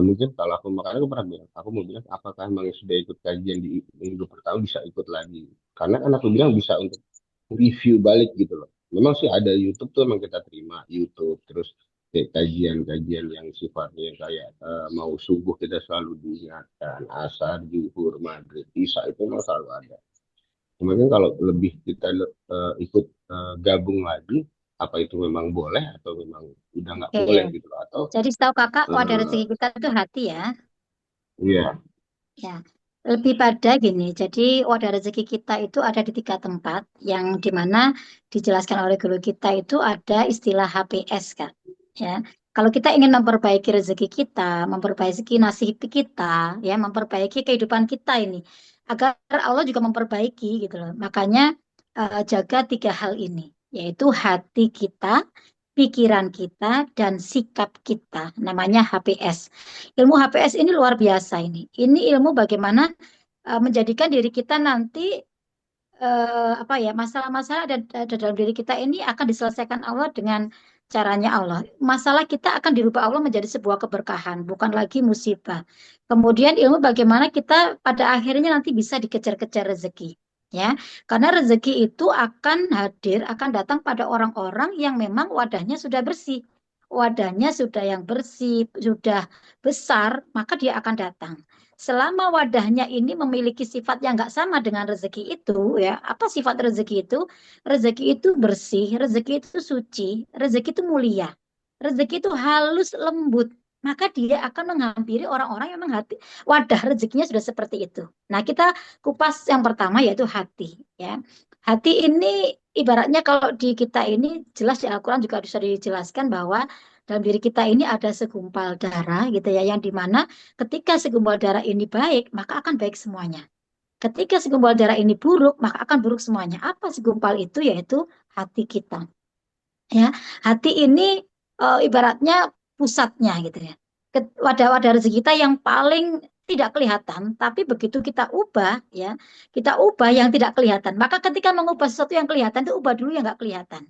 mungkin kalau aku makanya aku pernah bilang aku mau bilang apakah memang yang sudah ikut kajian di minggu pertama bisa ikut lagi karena kan aku bilang bisa untuk review balik gitu loh. Memang sih ada YouTube tuh emang kita terima YouTube terus kayak kajian-kajian yang sifatnya kayak mau subuh kita selalu diingatkan asar, zuhur, maghrib, isya itu memang selalu ada. Kemudian kalau lebih kita ikut gabung lagi apa itu memang boleh atau memang udah nggak Oke. boleh gitu loh atau Jadi setahu kakak wadah eh, rezeki kita itu hati ya. iya. Ya, lebih pada gini. Jadi wadah rezeki kita itu ada di 3 tempat yang dimana dijelaskan oleh guru kita itu ada istilah HPS, Kak. Ya, kalau kita ingin memperbaiki rezeki kita, memperbaiki nasib kita, ya, memperbaiki kehidupan kita ini, agar Allah juga memperbaiki gitu loh. Makanya jaga 3 hal ini, yaitu hati kita, pikiran kita, dan sikap kita. Namanya HPS. Ilmu HPS ini luar biasa ini. Ini ilmu bagaimana menjadikan diri kita nanti apa ya masalah-masalah ada dalam diri kita ini akan diselesaikan Allah dengan caranya Allah. Masalah kita akan dirubah Allah menjadi sebuah keberkahan, bukan lagi musibah. Kemudian ilmu bagaimana kita pada akhirnya nanti bisa dikejar-kejar rezeki. Ya, karena rezeki itu akan hadir, akan datang pada orang-orang yang memang wadahnya sudah bersih. Wadahnya sudah yang bersih, sudah besar, maka dia akan datang. Selama wadahnya ini memiliki sifat yang nggak sama dengan rezeki itu, ya, apa sifat rezeki itu? Rezeki itu bersih, rezeki itu suci, rezeki itu mulia, rezeki itu halus lembut. Maka dia akan menghampiri orang-orang yang memang hati, wadah rezekinya sudah seperti itu. Nah, kita kupas yang pertama yaitu hati, ya. Hati ini ibaratnya kalau di kita ini jelas di Al-Quran juga bisa dijelaskan bahwa dalam diri kita ini ada segumpal darah gitu ya, yang dimana ketika segumpal darah ini baik, maka akan baik semuanya. Ketika segumpal darah ini buruk, maka akan buruk semuanya. Apa segumpal itu? Yaitu hati kita. Ya, hati ini ibaratnya pusatnya gitu ya. Wadah-wadah rezeki kita yang paling tidak kelihatan, tapi begitu kita ubah ya, kita ubah yang tidak kelihatan. Maka ketika mengubah sesuatu yang kelihatan itu ubah dulu yang nggak kelihatan,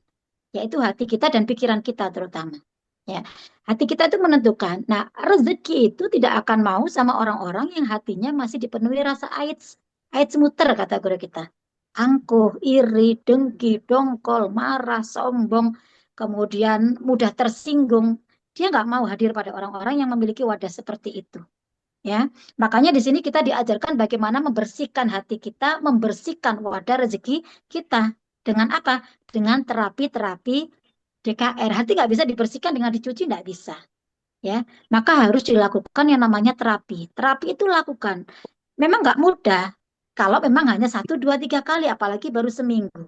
yaitu hati kita dan pikiran kita terutama. Ya, hati kita itu menentukan. Nah, rezeki itu tidak akan mau sama orang-orang yang hatinya masih dipenuhi rasa AIDS, AIDS muter kata guru kita. Angkuh, iri, dengki, dongkol, marah, sombong, kemudian mudah tersinggung. Dia nggak mau hadir pada orang-orang yang memiliki wadah seperti itu. Ya, makanya di sini kita diajarkan bagaimana membersihkan hati kita, membersihkan wadah rezeki kita dengan apa? Dengan terapi-terapi DKR. Hati nggak bisa dibersihkan dengan dicuci, nggak bisa. Ya, maka harus dilakukan yang namanya terapi. Terapi itu lakukan. Memang nggak mudah kalau memang hanya 1, 2, 3 kali, apalagi baru seminggu.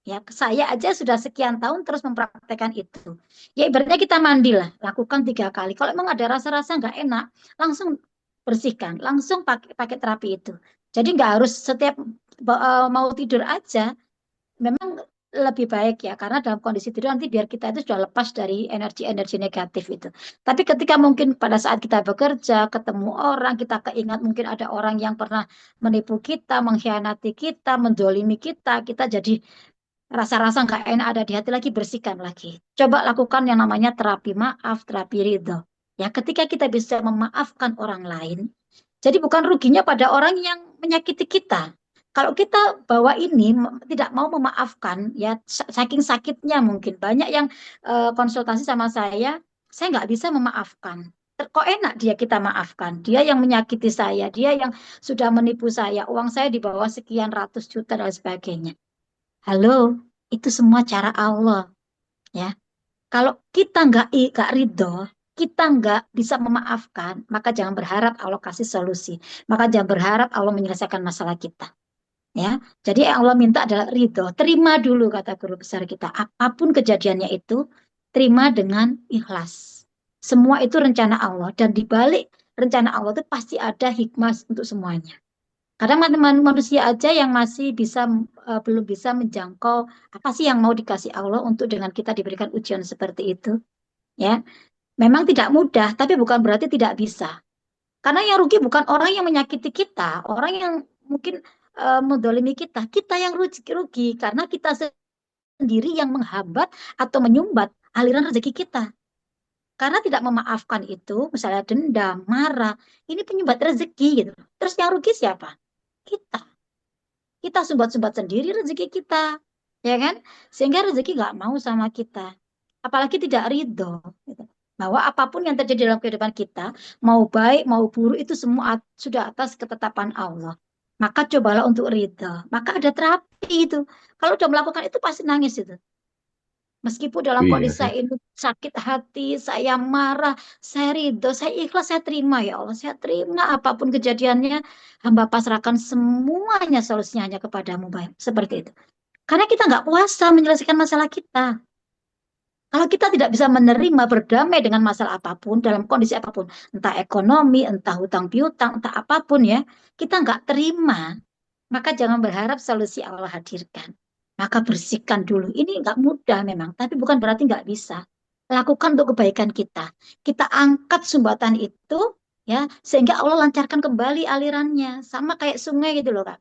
Ya, saya aja sudah sekian tahun terus mempraktekkan itu. Ya ibaratnya kita mandi lah, lakukan 3 kali. Kalau memang ada rasa-rasa nggak enak, langsung bersihkan, langsung pakai pakai terapi itu. Jadi nggak harus setiap mau tidur aja, memang lebih baik ya, karena dalam kondisi tidur nanti biar kita itu sudah lepas dari energi-energi negatif itu. Tapi ketika mungkin pada saat kita bekerja, ketemu orang, kita keingat mungkin ada orang yang pernah menipu kita, mengkhianati kita, mendolimi kita jadi rasa-rasa nggak enak ada di hati lagi, bersihkan lagi. Coba lakukan yang namanya terapi maaf, terapi ridho. Ya, ketika kita bisa memaafkan orang lain, jadi bukan ruginya pada orang yang menyakiti kita. Kalau kita bawa ini tidak mau memaafkan, ya saking sakitnya mungkin banyak yang konsultasi sama saya nggak bisa memaafkan. Kok enak dia kita maafkan? Dia yang menyakiti saya, dia yang sudah menipu saya, uang saya di bawah sekian ratus juta dan sebagainya. Halo, itu semua cara Allah, ya. Kalau kita nggak ridho, kita nggak bisa memaafkan, maka jangan berharap Allah kasih solusi. Maka jangan berharap Allah menyelesaikan masalah kita. Ya, jadi yang Allah minta adalah ridho. Terima dulu kata guru besar kita. Apapun kejadiannya itu, terima dengan ikhlas. Semua itu rencana Allah dan di balik rencana Allah itu pasti ada hikmah untuk semuanya. Kadang manusia aja yang masih belum bisa menjangkau apa sih yang mau dikasih Allah untuk dengan kita diberikan ujian seperti itu. Ya, memang tidak mudah, tapi bukan berarti tidak bisa. Karena yang rugi bukan orang yang menyakiti kita, orang yang mungkin mendolimi kita yang rugi karena kita sendiri yang menghambat atau menyumbat aliran rezeki kita. Karena tidak memaafkan itu, misalnya dendam, marah, ini penyumbat rezeki gitu. Terus yang rugi siapa? Kita. Kita sumbat-sumbat sendiri rezeki kita, ya kan? Sehingga rezeki nggak mau sama kita. Apalagi tidak ridho. Gitu. Bahwa apapun yang terjadi dalam kehidupan kita, mau baik, mau buruk, itu semua sudah atas ketetapan Allah. Maka cobalah untuk ridho. Maka ada terapi itu. Kalau udah melakukan itu pasti nangis itu. Meskipun dalam Iya kondisi sih. saya ini sakit hati, saya marah, saya ridho, saya ikhlas, saya terima ya Allah. Saya terima apapun kejadiannya, hamba pasrahkan semuanya solusinya hanya kepadamu, baik. Seperti itu. Karena kita nggak kuasa menyelesaikan masalah kita. Kalau kita tidak bisa menerima berdamai dengan masalah apapun, dalam kondisi apapun, entah ekonomi, entah hutang piutang, entah apapun ya, kita nggak terima, maka jangan berharap solusi Allah hadirkan. Maka bersihkan dulu. Ini nggak mudah memang, tapi bukan berarti nggak bisa. Lakukan untuk kebaikan kita. Kita angkat sumbatan itu, ya, sehingga Allah lancarkan kembali alirannya. Sama kayak sungai gitu loh, Kak.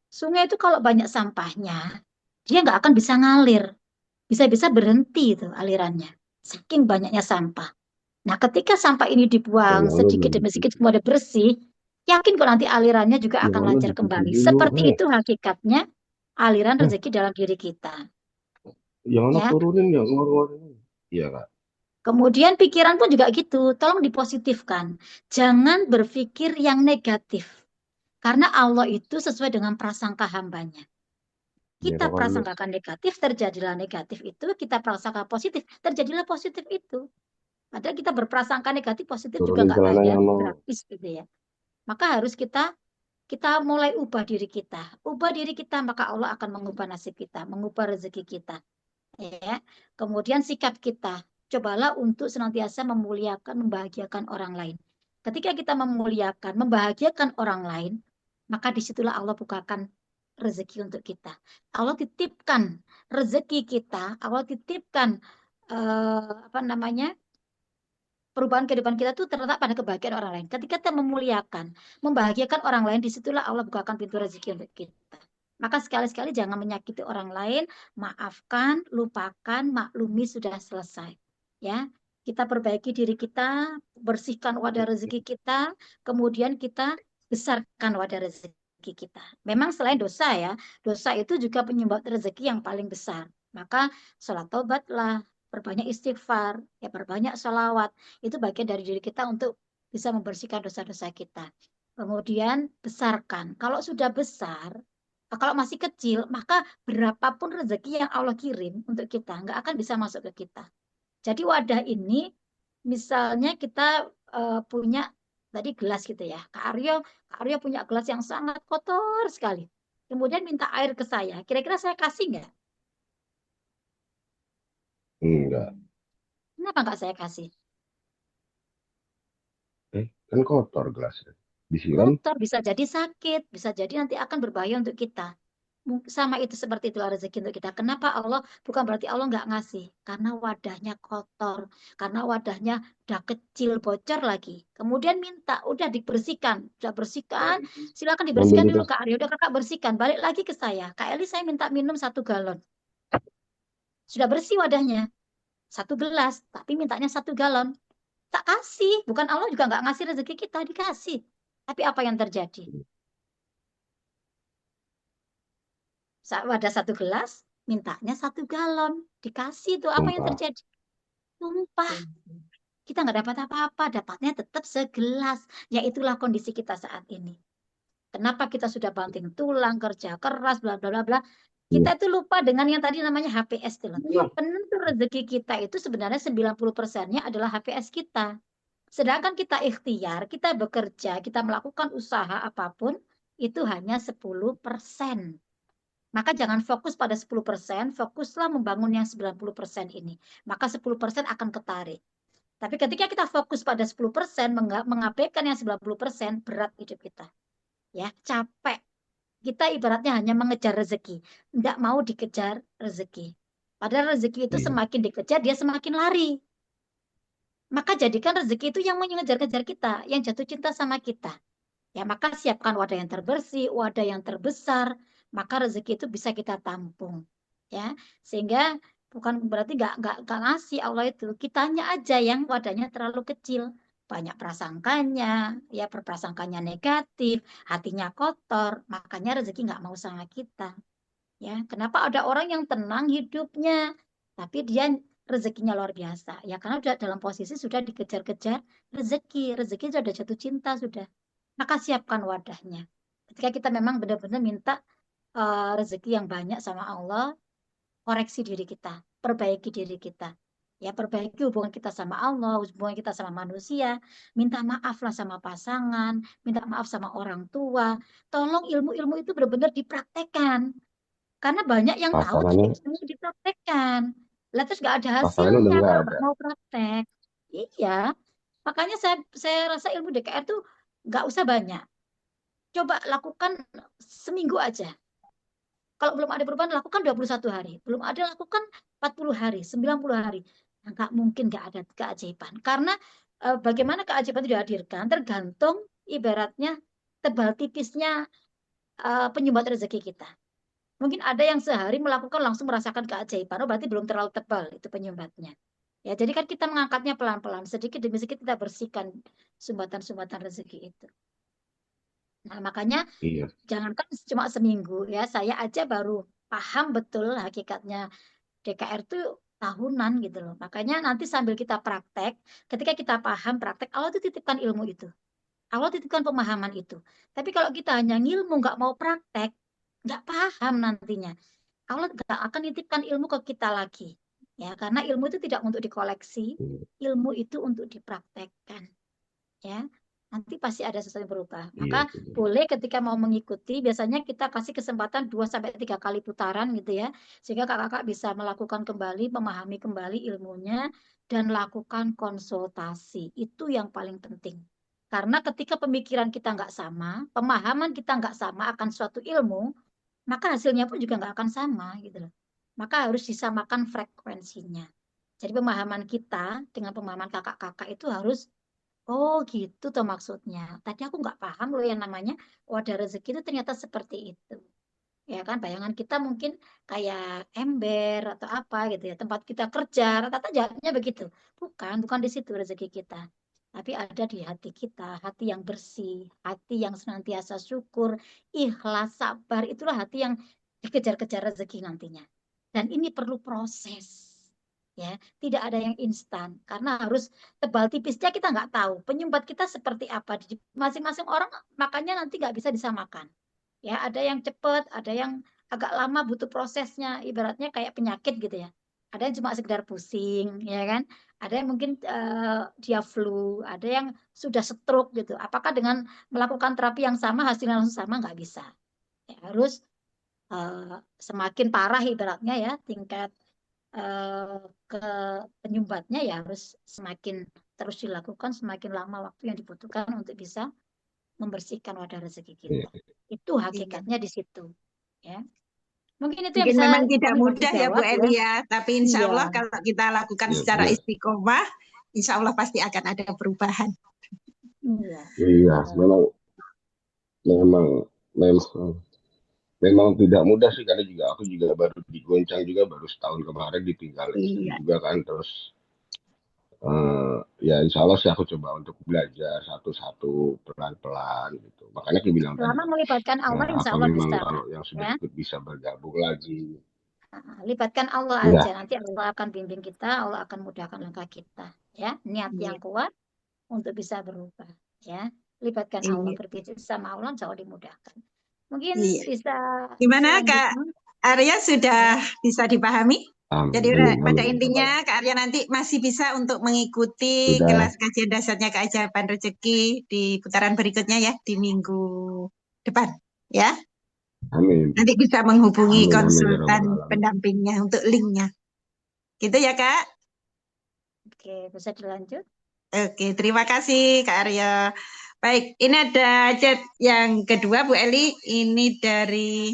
Sungai itu kalau banyak sampahnya, dia nggak akan bisa ngalir. Bisa-bisa berhenti itu alirannya. Saking banyaknya sampah. Nah, ketika sampah ini dibuang Yang Allah sedikit belum demi sedikit kemudian bersih, yakin kok nanti alirannya juga yang akan Allah lancar dicuci kembali. dulu. Seperti itu hakikatnya aliran Eh, rezeki dalam diri kita. yang Allah Ya. turunin, yang ngeluarin. Iya kak. Kemudian pikiran pun juga gitu, tolong dipositifkan. Jangan berpikir yang negatif. Karena Allah itu sesuai dengan prasangka hambanya. Kita Miraculous. prasangkakan negatif, terjadilah negatif itu. Kita prasangka positif, terjadilah positif itu. Padahal kita berprasangka negatif, positif juga Turunin nggak celana lahir yang Allah. gratis gitu ya. Maka harus kita mulai ubah diri kita. Ubah diri kita, maka Allah akan mengubah nasib kita, mengubah rezeki kita. Ya. Kemudian sikap kita. Cobalah untuk senantiasa memuliakan, membahagiakan orang lain. Ketika kita memuliakan, membahagiakan orang lain, maka disitulah Allah bukakan rezeki untuk kita. Allah titipkan rezeki kita, Allah titipkan apa namanya? Perubahan kehidupan kita itu terletak pada kebahagiaan orang lain. Ketika kita memuliakan, membahagiakan orang lain, disitulah Allah bukakan pintu rezeki untuk kita. Maka sekali-sekali jangan menyakiti orang lain, maafkan, lupakan, maklumi sudah selesai. Ya, kita perbaiki diri kita, bersihkan wadah rezeki kita, kemudian kita besarkan wadah rezeki kita. Memang selain dosa ya, dosa itu juga penyebab rezeki yang paling besar. Maka sholat taubatlah, perbanyak istighfar, ya perbanyak sholawat. Itu bagian dari diri kita untuk bisa membersihkan dosa-dosa kita. Kemudian besarkan. Kalau sudah besar, kalau masih kecil, maka berapapun rezeki yang Allah kirim untuk kita, nggak akan bisa masuk ke kita. Jadi wadah ini, misalnya kita punya tadi gelas gitu ya. Kak Aryo punya gelas yang sangat kotor sekali. Kemudian minta air ke saya. Kira-kira saya kasih nggak? enggak? Kenapa nggak saya kasih? Kan kotor gelasnya. Disiram. Kotor, bisa jadi sakit, bisa jadi nanti akan berbahaya untuk kita. Sama itu seperti itulah rezeki untuk kita. Kenapa Allah, bukan berarti Allah nggak ngasih. Karena wadahnya kotor. Karena wadahnya udah kecil, bocor lagi. Kemudian minta, udah dibersihkan. Udah bersihkan, silakan Ambil dibersihkan itu. dulu Kak Arya. Udah kakak bersihkan, balik lagi ke saya. Kak Eli saya minta minum 1 galon. Sudah bersih wadahnya. 1 gelas, tapi mintanya 1 galon. Tak kasih. Bukan Allah juga nggak ngasih rezeki kita, dikasih. Tapi apa yang terjadi? Wadah 1 gelas, mintanya 1 galon. Dikasih tuh, apa yang Sumpah. terjadi? Tumpah. Kita nggak dapat apa-apa, dapatnya tetap segelas. Ya itulah kondisi kita saat ini. Kenapa kita sudah banting tulang, kerja keras, bla bla bla bla. Kita itu lupa dengan yang tadi namanya HPS itu loh. Penentu rezeki kita itu sebenarnya 90%-nya adalah HPS kita. Sedangkan kita ikhtiar, kita bekerja, kita melakukan usaha apapun, itu hanya 10%. Maka jangan fokus pada 10%, fokuslah membangun yang 90% ini. Maka 10% akan ketarik. Tapi ketika kita fokus pada 10%, mengabaikan yang 90%, berat hidup kita. Ya, capek. Kita ibaratnya hanya mengejar rezeki. Tidak mau dikejar rezeki. Padahal rezeki itu semakin dikejar, dia semakin lari. Maka jadikan rezeki itu yang mengejar-kejar kita, yang jatuh cinta sama kita. Ya, maka siapkan wadah yang terbersih, wadah yang terbesar, maka rezeki itu bisa kita tampung. Ya, sehingga bukan berarti nggak ngasih Allah itu. Kitanya aja yang wadahnya terlalu kecil. Banyak prasangkanya, ya berprasangkanya negatif, hatinya kotor, makanya rezeki nggak mau sama kita. Ya, kenapa ada orang yang tenang hidupnya, tapi dia rezekinya luar biasa? Ya, karena udah dalam posisi sudah dikejar-kejar rezeki, rezeki sudah jatuh cinta sudah. Maka siapkan wadahnya. Ketika kita memang benar-benar minta rezeki yang banyak sama Allah, koreksi diri kita, perbaiki diri kita. Ya, perbaiki hubungan kita sama Allah, hubungan kita sama manusia, minta maaflah sama pasangan, minta maaf sama orang tua. Tolong ilmu-ilmu itu benar-benar dipraktekkan. Karena banyak yang tahu tapi Pasangannya, nggak mau dipraktekkan. Lah terus nggak ada pasangannya udah hasilnya nggak kalau ada. nggak mau praktek. Iya, makanya saya rasa ilmu DKR tuh nggak usah banyak. Coba lakukan seminggu aja. Kalau belum ada perubahan, lakukan 21 hari. Belum ada, lakukan 40 hari, 90 hari. Nah, nggak mungkin nggak ada keajaiban. Karena bagaimana keajaiban itu dihadirkan tergantung ibaratnya tebal tipisnya penyumbat rezeki kita. Mungkin ada yang sehari melakukan langsung merasakan keajaiban. Oh, berarti belum terlalu tebal itu penyumbatnya. Ya, jadi kan kita mengangkatnya pelan-pelan. Sedikit demi sedikit kita bersihkan sumbatan-sumbatan rezeki itu. Nah, makanya Iya. jangankan cuma seminggu ya, saya aja baru paham betul hakikatnya DKR itu tahunan gitu loh. Makanya nanti sambil kita praktek, ketika kita paham praktek, Allah itu titipkan ilmu itu. Allah titipkan pemahaman itu. Tapi kalau kita hanya ngilmu, nggak mau praktek, nggak paham nantinya. Allah nggak akan nitipkan ilmu ke kita lagi. Ya, karena ilmu itu tidak untuk dikoleksi, ilmu itu untuk dipraktekkan. Ya, nanti pasti ada sesuatu yang berubah. Maka boleh ketika mau mengikuti, biasanya kita kasih kesempatan 2 sampai 3 kali putaran gitu ya, sehingga kakak-kakak bisa melakukan kembali, memahami kembali ilmunya, dan lakukan konsultasi. Itu yang paling penting. Karena ketika pemikiran kita nggak sama, pemahaman kita nggak sama akan suatu ilmu, maka hasilnya pun juga nggak akan sama gitu loh. Maka harus disamakan frekuensinya. Jadi pemahaman kita dengan pemahaman kakak-kakak itu harus, oh gitu tuh maksudnya. Tadi aku nggak paham loh yang namanya wadah rezeki itu ternyata seperti itu. Ya kan, bayangan kita mungkin kayak ember atau apa gitu ya. Tempat kita kerja, rata-rata jalannya begitu. Bukan di situ rezeki kita. Tapi ada di hati kita, hati yang bersih, hati yang senantiasa syukur, ikhlas, sabar. Itulah hati yang dikejar-kejar rezeki nantinya. Dan ini perlu proses. Ya, tidak ada yang instan karena harus tebal tipisnya kita nggak tahu penyumbat kita seperti apa di masing-masing orang, makanya nanti nggak bisa disamakan. Ya, ada yang cepat, ada yang agak lama butuh prosesnya, ibaratnya kayak penyakit gitu ya. Ada yang cuma sekedar pusing, ya kan? Ada yang mungkin dia flu, ada yang sudah stroke gitu. Apakah dengan melakukan terapi yang sama hasilnya langsung sama? Nggak bisa. Ya, harus semakin parah ibaratnya ya tingkat ke penyumbatnya ya harus semakin terus dilakukan, semakin lama waktu yang dibutuhkan untuk bisa membersihkan wadah rezeki kita. Itu hakikatnya di situ. Ya. Mungkin itu yang Mungkin bisa memang tidak kami mudah ya Bu jawab ya. Eli ya, tapi insya Iya. Allah kalau kita lakukan secara istiqomah, insya Allah pasti akan ada perubahan. Iya. Iya, memang tidak mudah sih, karena aku juga baru digoncang juga baru setahun kemarin, ditinggal istri juga kan, terus ya insya Allah sih aku coba untuk belajar satu-satu pelan-pelan gitu. Makanya aku bilang tadi, Selama melibatkan Allah, insya apa Allah memang bisa. kalau yang sudah Ya. ikut bisa bergabung lagi. Libatkan Allah Iya. aja, nanti Allah akan bimbing kita, Allah akan mudahkan langkah kita. Ya, niat yang kuat untuk bisa berubah. Ya, libatkan Allah, berpikir sama Allah jauh dimudahkan. Mungkin bisa. Gimana Kak Arya, sudah bisa dipahami? Jadi pada intinya Kak Arya nanti masih bisa untuk mengikuti Sudah. kelas kajian dasarnya keajaiban rezeki di putaran berikutnya ya, di minggu depan ya. Amin. Nanti bisa menghubungi Amin, amin, ya konsultan Rabbal Alamin. pendampingnya untuk linknya. Gitu ya Kak? Oke, bisa dilanjut. Oke, terima kasih Kak Arya. Baik, ini ada chat yang kedua Bu Eli. Ini dari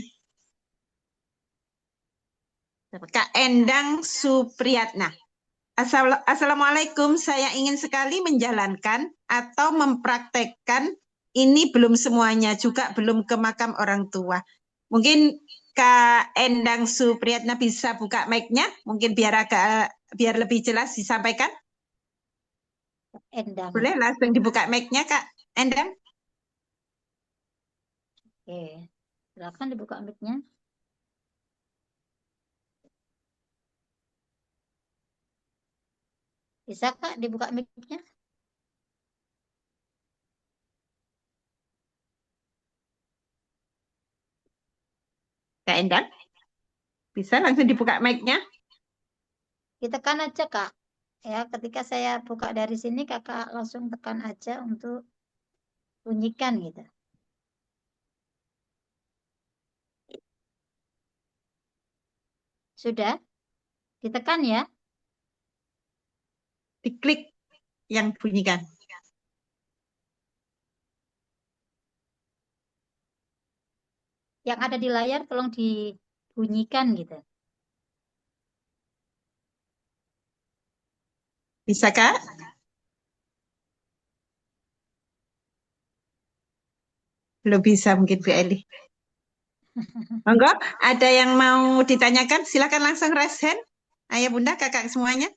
Kak Endang Supriyatna. Assalamualaikum, saya ingin sekali menjalankan atau mempraktekkan, ini belum semuanya, juga belum ke makam orang tua. Mungkin Kak Endang Supriyatna bisa buka mic-nya, mungkin biar lebih jelas disampaikan. Endang. Boleh langsung dibuka mic-nya Kak Endang? Oke, silakan dibuka mic-nya. Bisa Kak dibuka mic-nya? Kak Endang? Bisa langsung dibuka mic-nya? Ditekan aja Kak. Ya, ketika saya buka dari sini Kakak langsung tekan aja untuk bunyikan gitu. Sudah? Ditekan ya? Diklik yang bunyikan. Yang ada di layar tolong dibunyikan gitu. Bisa Kak? Belum bisa mungkin Bu Eli. Monggo, ada yang mau ditanyakan? Silakan langsung raise hand. Ayah Bunda, kakak semuanya.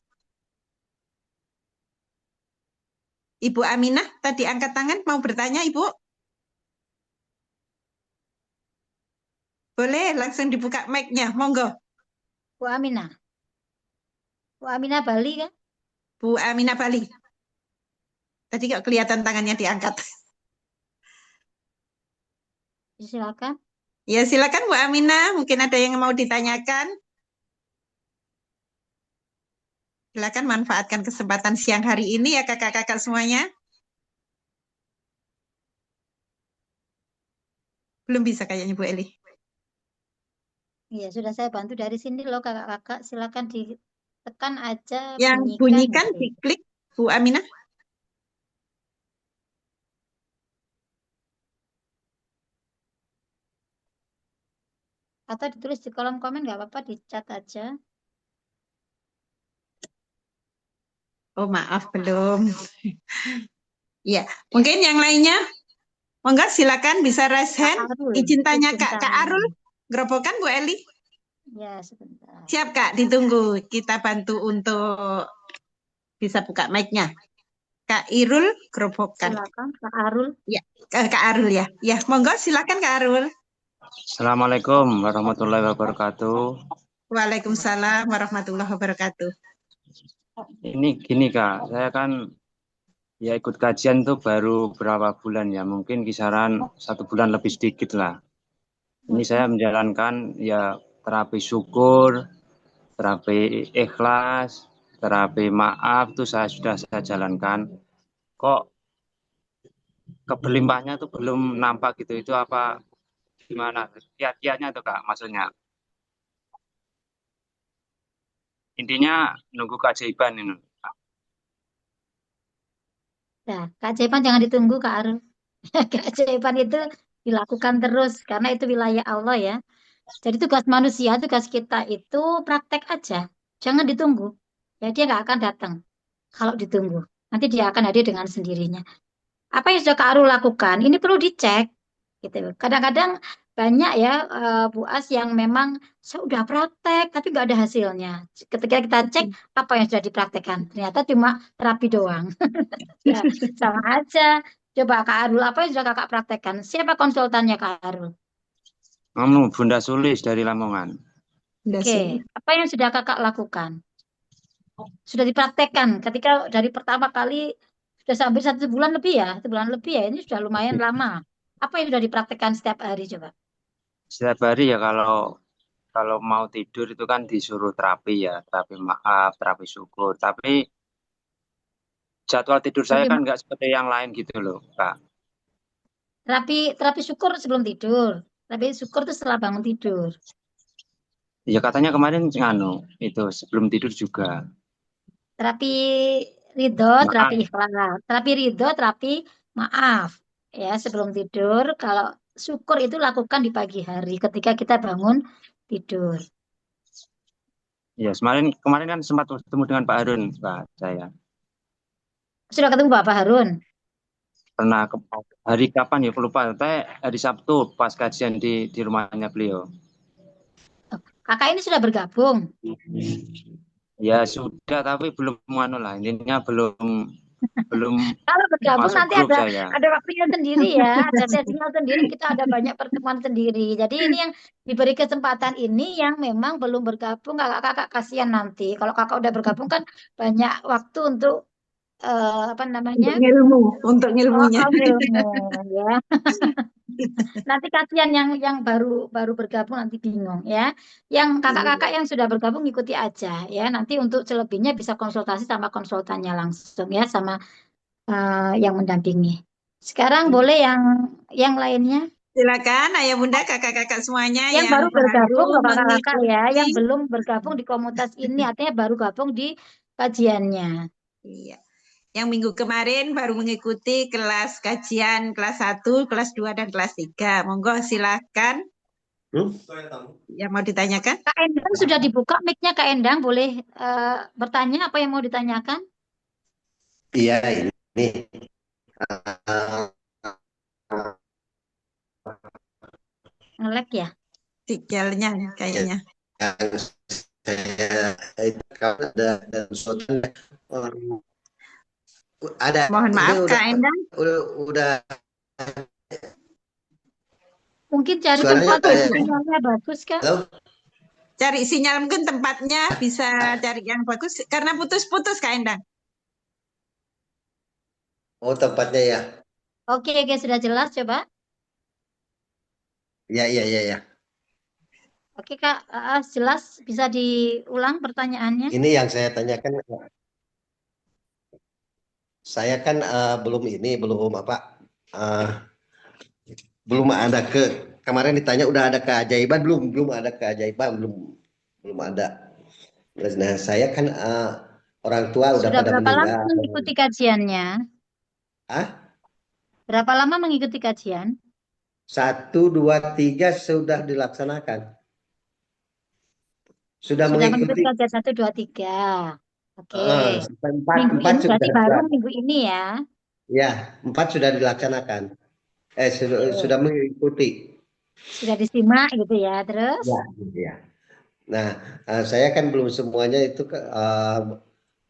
Ibu Aminah tadi angkat tangan mau bertanya Ibu? Boleh langsung dibuka mic-nya, monggo. Bu Aminah. Bu Aminah Bali kan? Bu Aminah Bali. Tadi kok kelihatan tangannya diangkat. Silakan. Ya silakan Bu Aminah, mungkin ada yang mau ditanyakan. Silakan manfaatkan kesempatan siang hari ini ya kakak-kakak semuanya. Belum bisa kayaknya Bu Eli. Iya, sudah saya bantu dari sini loh kakak-kakak. Silakan ditekan aja. Yang bunyikan diklik Bu Aminah. Atau ditulis di kolom komen nggak apa-apa, di chat aja. Oh maaf belum. Ya, mungkin yang lainnya. Monggo silakan bisa raise hand. Izin tanya Kak Arul. Gerobokan Bu Eli. Ya, sebentar. Siap Kak, ditunggu. Kita bantu untuk bisa buka mic-nya. Kak Irul Gerobokan. Silakan Kak Arul. Ya, Kak Arul ya. Ya, monggo silakan Kak Arul. Assalamualaikum warahmatullahi wabarakatuh. Waalaikumsalam warahmatullahi wabarakatuh. Ini gini Kak, saya kan ya ikut kajian tuh baru berapa bulan ya, mungkin kisaran 1 bulan lebih sedikit lah. Ini saya menjalankan ya terapi syukur, terapi ikhlas, terapi maaf tuh sudah saya jalankan. Kok keberlimpahnya tuh belum nampak gitu, itu apa gimana? Kiat-kiatnya tuh Kak maksudnya. intinya nunggu keajaiban ini. Nah, keajaiban jangan ditunggu Kak Arul. Keajaiban itu dilakukan terus karena itu wilayah Allah ya. Jadi tugas manusia, tugas kita itu praktek aja. Jangan ditunggu. Ya dia nggak akan datang kalau ditunggu. Nanti dia akan hadir dengan sendirinya. Apa yang sudah Kak Arul lakukan, ini perlu dicek. Gitu. Kadang-kadang banyak ya Bu As yang memang sudah praktek tapi nggak ada hasilnya. Ketika kita cek apa yang sudah dipraktekkan, ternyata cuma terapi doang. Ya, sama aja. Coba Kak Arul, apa yang sudah Kakak praktekkan? Siapa konsultannya Kak Arul? Bunda Sulis dari Lamongan. Oke, apa yang sudah Kakak lakukan? Sudah dipraktekkan ketika dari pertama kali sudah sampai 1 bulan lebih ya, 1 bulan lebih ya, ini sudah lumayan lama. Apa yang sudah dipraktekkan setiap hari coba? Setiap hari ya kalau mau tidur itu kan disuruh terapi ya, terapi maaf, terapi syukur. Tapi jadwal tidur saya kan nggak seperti yang lain gitu loh, Kak. Terapi syukur sebelum tidur. Terapi syukur itu setelah bangun tidur. Ya katanya kemarin itu sebelum tidur juga. Terapi ridho, terapi ikhlas. Terapi ridho, terapi maaf. Ya, sebelum tidur. Kalau syukur itu lakukan di pagi hari ketika kita bangun tidur. Ya, kemarin kan sempat ketemu dengan Pak Harun, Pak, saya. Sudah ketemu Pak Harun? Pernah hari kapan ya, lupa. Hari Sabtu pas kajian di rumahnya beliau. Kakak ini sudah bergabung? Ya sudah, tapi belum lah. Intinya belum Kalau bergabung nanti ada saya. ada waktunya sendiri ya, ada sesinya sendiri, kita ada banyak pertemuan sendiri. Jadi ini yang diberi kesempatan ini yang memang belum bergabung, kakak kasihan nanti. Kalau kakak udah bergabung kan banyak waktu untuk apa namanya? Untuk ngilmunya. Ilmu ya. Nanti kasihan yang baru bergabung nanti bingung ya. Yang kakak-kakak yang sudah bergabung ikuti aja ya. Nanti untuk selebihnya bisa konsultasi sama konsultannya langsung ya, sama yang mendampingi. Sekarang boleh yang lainnya. Silakan Ayah Bunda, kakak-kakak semuanya yang baru bergabung kakak-kakak ya, yang mengikuti. belum bergabung di komunitas ini artinya baru gabung di kajiannya. Iya. Yang minggu kemarin baru mengikuti kelas kajian kelas 1, kelas 2, dan kelas 3. Monggo silakan. Yang mau ditanyakan? Kak Endang sudah dibuka mic-nya, Kak Endang boleh bertanya apa yang mau ditanyakan? Iya, ini nge-lag ya? Signalnya kayaknya. Ada. Mohon maaf Kak Endang. Udah. Mungkin cari tempat sinyalnya bagus Kak. Cari sinyal mungkin tempatnya bisa cari yang bagus karena putus-putus Kak Endang. Oh tempatnya ya. Oke, sudah jelas coba. Ya. Oke Kak, jelas bisa diulang pertanyaannya. Ini yang saya tanyakan. Saya kan belum ada kemarin ditanya udah ada keajaiban belum ada keajaiban belum ada. Nah saya kan orang tua udah pada meninggal. Berapa lama mengikuti kajiannya? Berapa lama mengikuti kajian? 1, 2, 3 sudah dilaksanakan. Sudah mengikuti kajian 1, 2, 3. Oke. Minggu ini berarti baru minggu ini ya? Ya, 4 sudah dilaksanakan. Sudah mengikuti. Sudah disimak gitu ya, terus? Ya. Nah, saya kan belum semuanya itu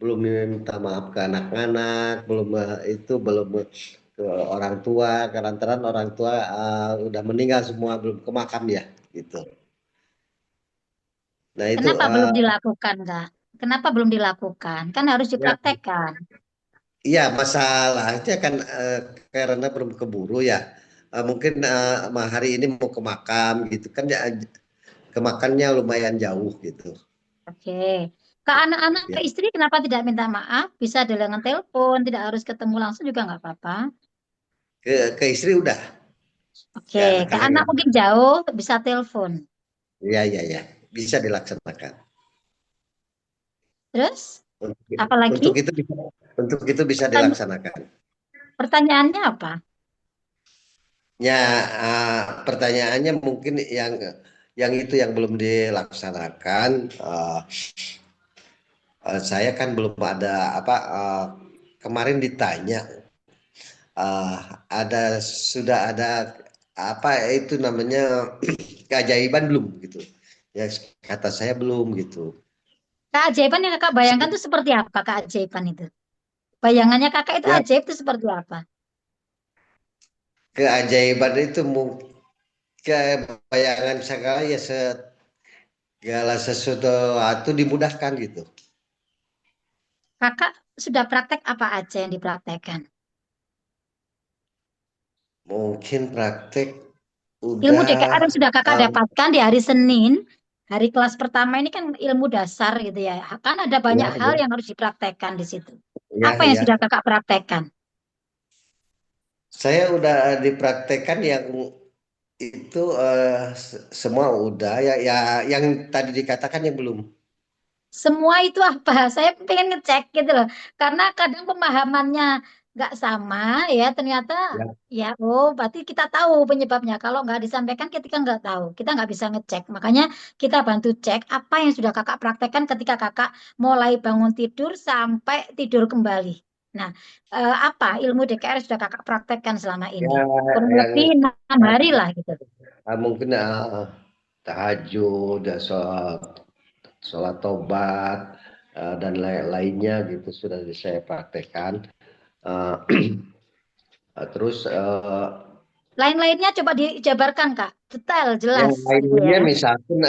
belum minta maaf ke anak-anak, belum ke orang tua, karena orang tua udah meninggal semua, belum ke makam ya, gitu. Nah, itu kenapa belum dilakukan, Kak? Kenapa belum dilakukan? Kan harus dipraktekkan. Iya, masalahnya kan karena belum keburu ya. Mungkin hari ini mau ke makam gitu kan ya, ke makamnya lumayan jauh gitu. Oke. Ke anak-anak, ke istri kenapa tidak minta maaf? Bisa dengan telepon, tidak harus ketemu langsung juga nggak apa-apa. Ke istri udah. Oke, ke anak mungkin jauh, bisa telepon. Iya. Bisa dilaksanakan. Terus Untuk, apalagi? untuk itu bisa dilaksanakan. Pertanyaannya apa? Ya, pertanyaannya mungkin yang itu yang belum dilaksanakan. Saya kan belum ada kemarin ditanya sudah ada apa itu namanya keajaiban belum gitu. Ya kata saya belum gitu. Keajaiban yang kakak bayangkan itu seperti apa keajaiban itu? Bayangannya kakak itu Ya, ajaib itu seperti apa? keajaiban itu mungkin bayangan saya ya segala sesuatu dimudahkan gitu. Kakak sudah praktek apa aja yang dipraktekkan? Mungkin praktek Ilmu udah DKR yang sudah kakak dapatkan di hari Senin, hari kelas pertama ini kan ilmu dasar gitu ya. Kan ada banyak ya, hal yang harus dipraktekkan di situ. ya, Apa yang ya. sudah kakak praktekkan? Saya udah dipraktekkan yang itu semua udah ya yang tadi dikatakan yang belum. Semua itu apa? Saya pengen ngecek gitu loh. Karena kadang pemahamannya nggak sama ya. Ternyata Ya. ya berarti kita tahu penyebabnya. Kalau nggak disampaikan kita nggak tahu. Kita nggak bisa ngecek. Makanya kita bantu cek apa yang sudah kakak praktekkan ketika kakak mulai bangun tidur sampai tidur kembali. Nah, apa ilmu DKR sudah kakak praktekkan selama ini? Ya, Kurang yang lebih 6 hari lah gitu. mungkin tahajud, sholat tobat dan lainnya gitu sudah saya praktekkan. Eh, terus Lain-lainnya coba dijabarkan Kak. Detail, yang jelas gitu lainnya ya. misalkan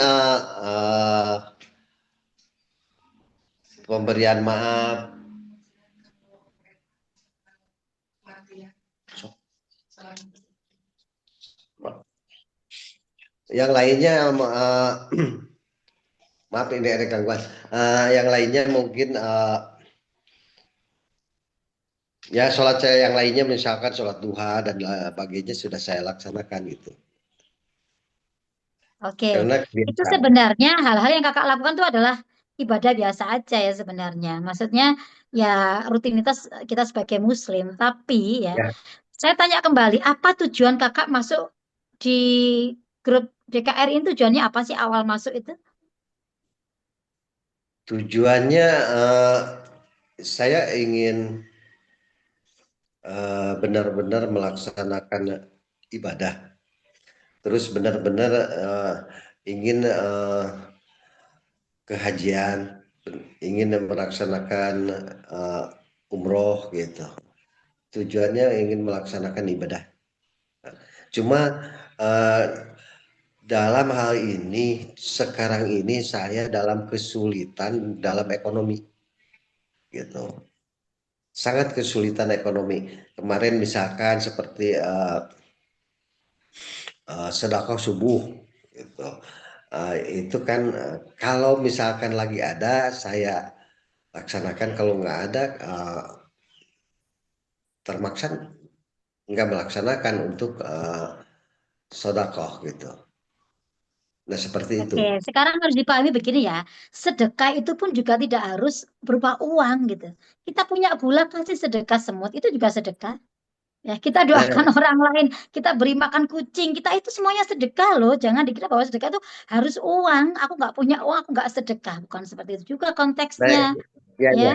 pemberian maaf. Yang lainnya maaf ini ada gangguan. Yang lainnya mungkin ya sholat saya yang lainnya misalkan sholat duha dan sebagainya sudah saya laksanakan gitu. Oke, Karena itu kebiasaan. sebenarnya hal-hal yang kakak lakukan itu adalah ibadah biasa aja ya sebenarnya. Maksudnya ya rutinitas kita sebagai muslim. Tapi ya, Ya, saya tanya kembali, apa tujuan kakak masuk di grup DKR ini tujuannya apa sih awal masuk itu? tujuannya saya ingin benar-benar melaksanakan ibadah. Terus benar-benar ingin kehajian, ingin melaksanakan umroh gitu. Tujuannya ingin melaksanakan ibadah. Cuma dalam hal ini sekarang ini saya dalam kesulitan dalam ekonomi gitu. Sangat kesulitan ekonomi. Kemarin misalkan seperti sedekah subuh gitu. Itu kan kalau misalkan lagi ada saya laksanakan, kalau nggak ada termaksa nggak melaksanakan untuk sedekah gitu. Nah seperti itu. Oke, sekarang harus dipahami begini ya, sedekah itu pun juga tidak harus berupa uang gitu. Kita punya gula kasih sedekah semut, itu juga sedekah. Ya, kita doakan orang lain, kita beri makan kucing, kita itu semuanya sedekah loh. Jangan dikira bahwa sedekah itu harus uang. Aku nggak punya uang, aku nggak sedekah. Bukan seperti itu juga Nah, konteksnya. ya, Ya,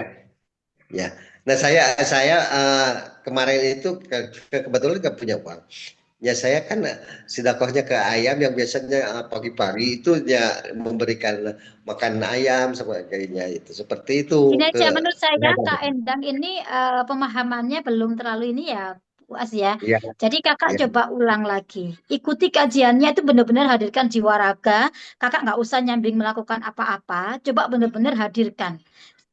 ya. Nah saya kemarin itu kebetulan nggak punya uang. Ya saya kan sedekahnya ke ayam yang biasanya pagi-pagi itu ya memberikan makan ayam sebagainya itu seperti itu gini ke aja menurut saya Kak Endang ini pemahamannya belum terlalu ini ya, puas ya. ya, Jadi kakak ya. coba ulang lagi. Ikuti kajiannya itu benar-benar hadirkan jiwa raga. Kakak nggak usah nyambing melakukan apa-apa. Coba benar-benar hadirkan.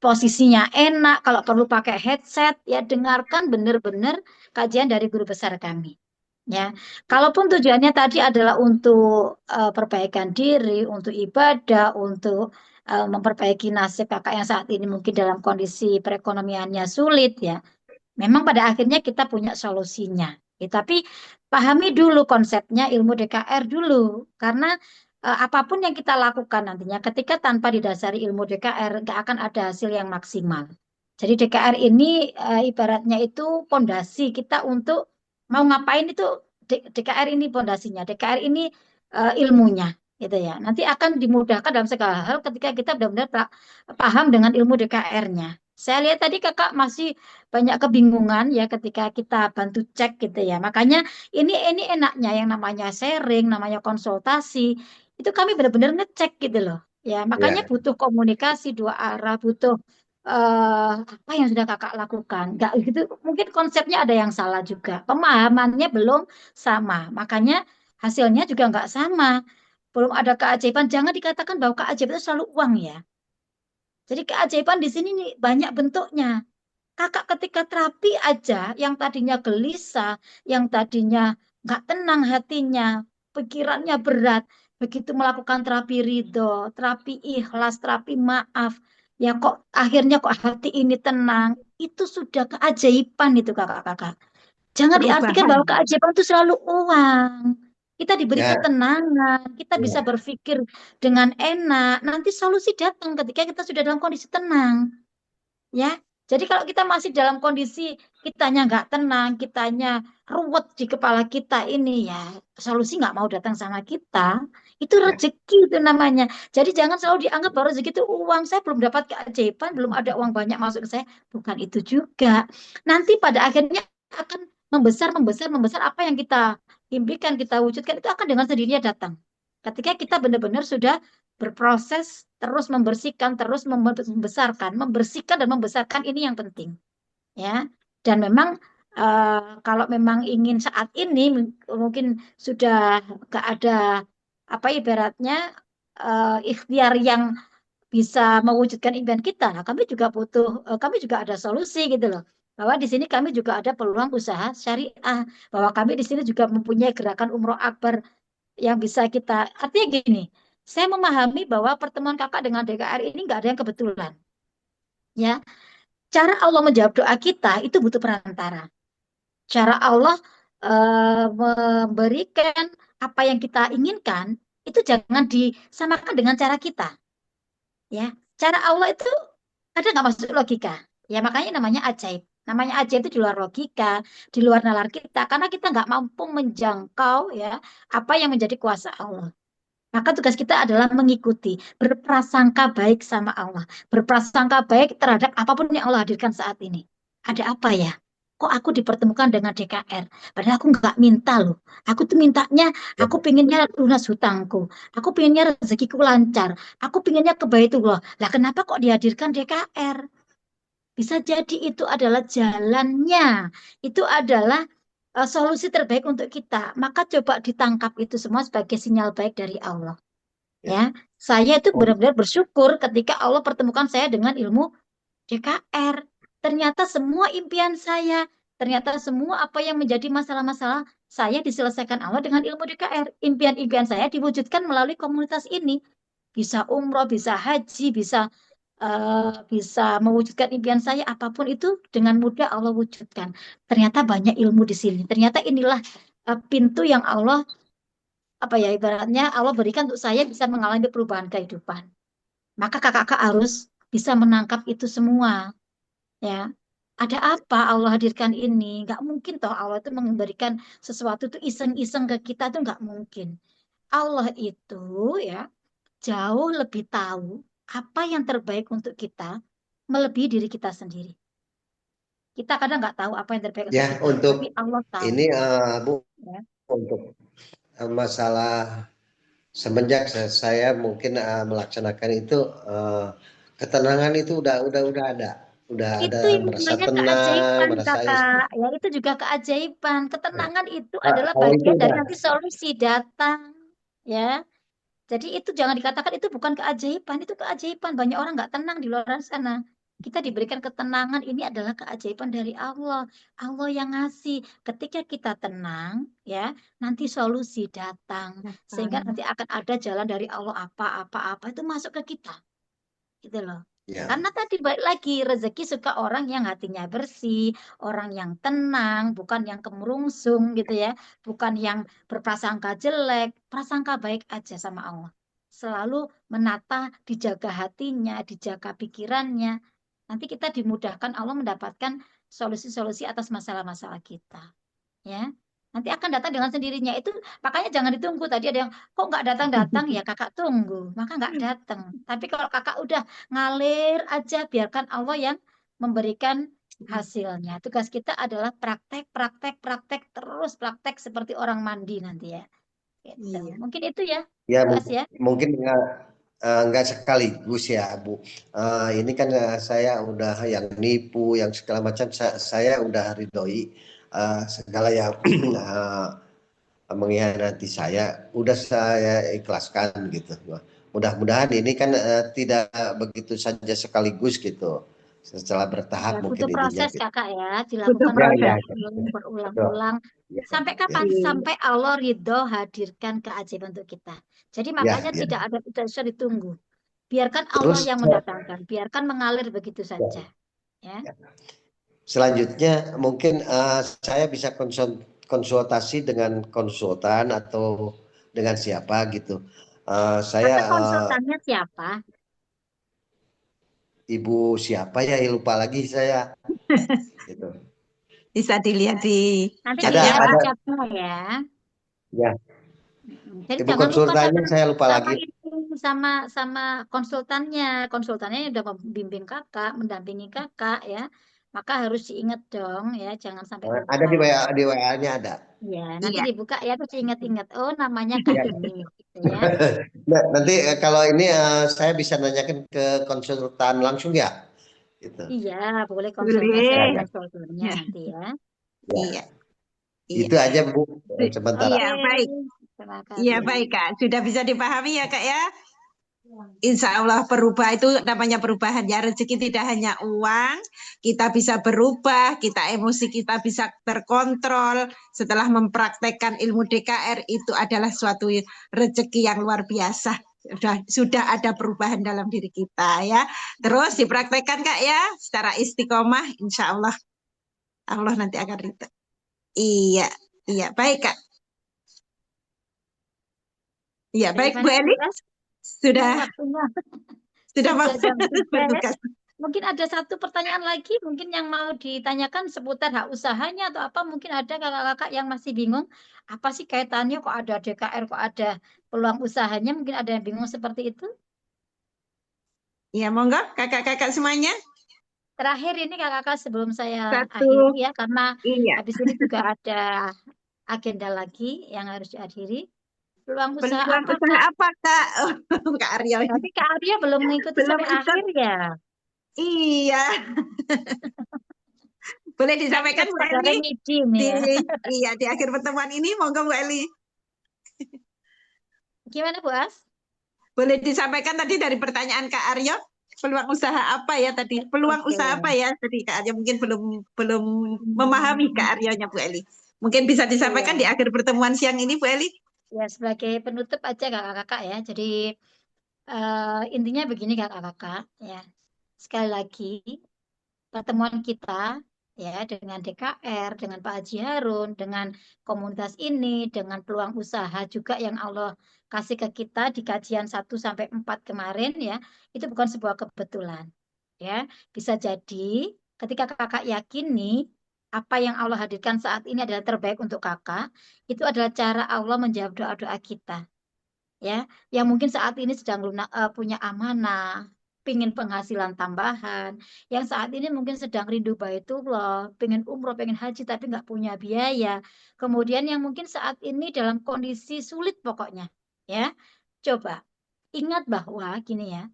Posisinya enak, kalau perlu pakai headset, ya dengarkan benar-benar kajian dari guru besar kami. Ya, kalaupun tujuannya tadi adalah untuk perbaikan diri, untuk ibadah, untuk memperbaiki nasib kakak yang saat ini mungkin dalam kondisi perekonomiannya sulit ya. Memang pada akhirnya kita punya solusinya. Ya, tapi pahami dulu konsepnya ilmu DKR dulu, karena apapun yang kita lakukan nantinya ketika tanpa didasari ilmu DKR nggak akan ada hasil yang maksimal. Jadi DKR ini ibaratnya itu pondasi kita untuk mau ngapain itu DKR ini pondasinya, DKR ini ilmunya gitu ya. Nanti akan dimudahkan dalam segala hal ketika kita benar-benar paham dengan ilmu DKR-nya. Saya lihat tadi kakak masih banyak kebingungan ya ketika kita bantu cek gitu ya. Makanya ini enaknya yang namanya sharing, namanya konsultasi, itu kami benar-benar ngecek gitu loh. Ya, makanya Ya, butuh komunikasi dua arah, butuh apa yang sudah kakak lakukan. Nggak gitu, mungkin konsepnya ada yang salah juga. Pemahamannya belum sama. Makanya hasilnya juga nggak sama. Belum ada keajaiban. Jangan dikatakan bahwa keajaiban itu selalu uang ya. Jadi keajaiban di sini nih banyak bentuknya. Kakak ketika terapi aja, yang tadinya gelisah, yang tadinya nggak tenang hatinya, pikirannya berat, begitu melakukan terapi ridho, terapi ikhlas, terapi maaf, ya kok akhirnya kok hati ini tenang, itu sudah keajaiban itu kakak-kakak. Jangan diartikan Perubahan. bahwa keajaiban itu selalu uang. Kita diberi ya, ketenangan, kita bisa ya. berpikir dengan enak, nanti solusi datang ketika kita sudah dalam kondisi tenang. Ya, jadi kalau kita masih dalam kondisi kitanya nggak tenang, kitanya ruwet di kepala kita ini ya, solusi nggak mau datang sama kita. Itu Ya. rezeki itu namanya. Jadi jangan selalu dianggap bahwa rezeki itu uang. Saya belum dapat keajaiban, belum ada uang banyak masuk ke saya. Bukan itu juga. Nanti pada akhirnya akan membesar, membesar, membesar apa yang kita impikan, kita wujudkan itu akan dengan sendirinya datang. Ketika kita benar-benar sudah berproses terus membersihkan, terus membesarkan, membersihkan dan membesarkan ini yang penting, ya. Dan memang kalau memang ingin saat ini mungkin sudah gak ada apa ibaratnya ikhtiar yang bisa mewujudkan impian kita. Nah, kami juga butuh, kami juga ada solusi gitu loh. Bahwa di sini kami juga ada peluang usaha syariah. Bahwa kami di sini juga mempunyai gerakan umroh akbar yang bisa kita, artinya gini, saya memahami bahwa pertemuan kakak dengan DKR ini nggak ada yang kebetulan. Ya, cara Allah menjawab doa kita itu butuh perantara. Cara Allah memberikan apa yang kita inginkan itu jangan disamakan dengan cara kita. Ya, cara Allah itu ada nggak masuk logika? Ya makanya namanya ajaib. Namanya ajaib itu di luar logika, di luar nalar kita, karena kita nggak mampu menjangkau ya apa yang menjadi kuasa Allah. Maka tugas kita adalah mengikuti, berprasangka baik sama Allah, berprasangka baik terhadap apapun yang Allah hadirkan saat ini. Ada apa ya? Kok aku dipertemukan dengan DKR? Padahal aku nggak minta loh. Aku tuh mintanya, aku pinginnya lunas hutangku. Aku pinginnya rezekiku lancar. Aku pinginnya ke Baitullah. Lah kenapa kok dihadirkan DKR? Bisa jadi itu adalah jalannya. Itu adalah solusi terbaik untuk kita. Maka coba ditangkap itu semua sebagai sinyal baik dari Allah. Ya, saya itu benar-benar bersyukur ketika Allah pertemukan saya dengan ilmu DKR. Ternyata semua impian saya, ternyata semua apa yang menjadi masalah-masalah saya diselesaikan Allah dengan ilmu DKR. Impian-impian saya diwujudkan melalui komunitas ini. Bisa umroh, bisa haji, bisa mewujudkan impian saya apapun itu dengan mudah Allah wujudkan. Ternyata banyak ilmu di sini. Ternyata inilah pintu yang Allah apa ya ibaratnya Allah berikan untuk saya bisa mengalami perubahan kehidupan. Maka kakak-kakak harus bisa menangkap itu semua, ya. Ada apa Allah hadirkan ini? Nggak mungkin toh Allah itu memberikan sesuatu itu iseng-iseng ke kita itu nggak mungkin. Allah itu ya jauh lebih tahu apa yang terbaik untuk kita melebihi diri kita sendiri. Kita kadang nggak tahu apa yang terbaik untuk Ya, kita, untuk tapi Allah tahu. ini Bu, Ya. untuk masalah semenjak saya mungkin melaksanakan itu ketenangan itu udah ada. Udah ada Itu yang merasa namanya tenang, keajaiban, merasa Kakak. Ya, itu juga keajaiban. Ketenangan itu adalah kalau itu bagian dari udah nanti solusi datang. Ya, jadi itu jangan dikatakan itu bukan keajaiban. Itu keajaiban. Banyak orang nggak tenang di luar sana. Kita diberikan ketenangan. Ini adalah keajaiban dari Allah. Allah yang ngasih. Ketika kita tenang, ya, nanti solusi datang. Sehingga nanti akan ada jalan dari Allah apa-apa-apa itu masuk ke kita. Gitu loh. Ya. Karena tadi balik lagi, rezeki suka orang yang hatinya bersih, orang yang tenang, bukan yang kemerungsung gitu ya, bukan yang berprasangka jelek, prasangka baik aja sama Allah. Selalu menata, dijaga hatinya, dijaga pikirannya. Nanti kita dimudahkan Allah mendapatkan solusi-solusi atas masalah-masalah kita. Ya, nanti akan datang dengan sendirinya. Itu makanya jangan ditunggu. Tadi ada yang kok nggak datang-datang, ya kakak tunggu, maka nggak datang. Tapi kalau kakak udah ngalir aja, biarkan Allah yang memberikan hasilnya. Tugas kita adalah praktek, praktek, praktek, terus praktek seperti orang mandi nanti ya. Gitu. Mungkin itu ya, Ya, Mas ya. mungkin nggak sekaligus ya, Bu. Ini kan saya udah yang nipu, yang segala macam, saya udah ridhoi segala yang mengkhianati saya, udah saya ikhlaskan gitu. Mudah-mudahan ini kan tidak begitu saja sekaligus gitu. Setelah bertahap Ya, mungkin butuh ininya proses gitu. kakak ya, Butuh dilakukan proses. berulang-ulang. Ya, Sampai ya. kapan? Sampai Allah ridho hadirkan keajaiban untuk kita. Jadi Ya, makanya ya. tidak usah ditunggu. Biarkan Allah Terus yang mendatangkan, biarkan mengalir begitu saja. Ya. selanjutnya mungkin saya bisa konsultasi dengan konsultan atau dengan siapa gitu. Saya Kakak konsultannya siapa? ibu siapa ya, lupa lagi saya. Gitu. Bisa dilihat di Nanti Ada, dilihat ada. whatsapp ya. Ya, Jadi ibu jangan lupa konsultannya saya lupa sama lagi. ini sama konsultannya. Konsultannya yang udah membimbing kakak, mendampingi kakak ya. Maka harus diingat dong ya, jangan sampai Ada lupa. di WA-nya ada. Ya, nanti dibuka ya terus ingat-ingat. Oh, namanya Ya. Kak ini gitu ya. Nah, nanti kalau ini saya bisa nanyakan ke konsultan langsung ya. Gitu. Iya, boleh konsultasi Boleh. dengan konsultannya nanti ya. Iya. Itu aja Bu sementara. Iya, baik. Terima Iya, kasih. baik Kak. Sudah bisa dipahami ya Kak ya? Insya Allah berubah itu namanya perubahan ya. Rezeki tidak hanya uang, kita bisa berubah, kita emosi kita bisa terkontrol. Setelah mempraktekkan ilmu DKR itu adalah suatu rezeki yang luar biasa. Sudah ada perubahan dalam diri kita ya. Terus dipraktekkan Kak ya, secara istiqomah, insya Allah Allah nanti akan ridho. Iya, iya baik Kak. Iya baik Bu Eli. Sudah Jam 3 bertugas. Mungkin ada satu pertanyaan lagi mungkin yang mau ditanyakan seputar hak usahanya atau apa, mungkin ada kakak-kakak yang masih bingung apa sih kaitannya kok ada DKR, kok ada peluang usahanya, mungkin ada yang bingung seperti itu. Ya monggo kakak-kakak semuanya. Terakhir ini kakak-kakak sebelum saya Satu. akhiri ya, karena Iya. habis ini juga ada agenda lagi yang harus dihadiri. Peluang usaha Peluang apa usaha Kak? apa Kak? Oh, Kak Aryo. Tapi Kak Arya belum mengikuti Belum sampai ikut. akhir ya. Iya. Boleh disampaikan Bu Eli? Iya, di akhir pertemuan ini monggo Bu Eli. Gimana Bu As? Boleh disampaikan tadi dari pertanyaan Kak Aryo, peluang usaha apa ya tadi? Peluang usaha apa ya tadi Kak Aryo mungkin belum memahami Kak Aryonya Bu Eli. Mungkin bisa disampaikan di akhir pertemuan siang ini Bu Eli. Ya, sebagai penutup aja kakak-kakak ya. Jadi intinya begini kakak-kakak ya. Sekali lagi pertemuan kita ya dengan DKR, dengan Pak Haji Harun, dengan komunitas ini, dengan peluang usaha juga yang Allah kasih ke kita di kajian 1 sampai 4 kemarin ya, itu bukan sebuah kebetulan. Ya, bisa jadi ketika kakak yakini apa yang Allah hadirkan saat ini adalah terbaik untuk kakak, itu adalah cara Allah menjawab doa-doa kita. Ya, yang mungkin saat ini sedang punya amanah, pingin penghasilan tambahan, yang saat ini mungkin sedang rindu baitullah, pengen umroh, pengen haji tapi nggak punya biaya. Kemudian yang mungkin saat ini dalam kondisi sulit pokoknya, ya. Coba ingat bahwa gini ya,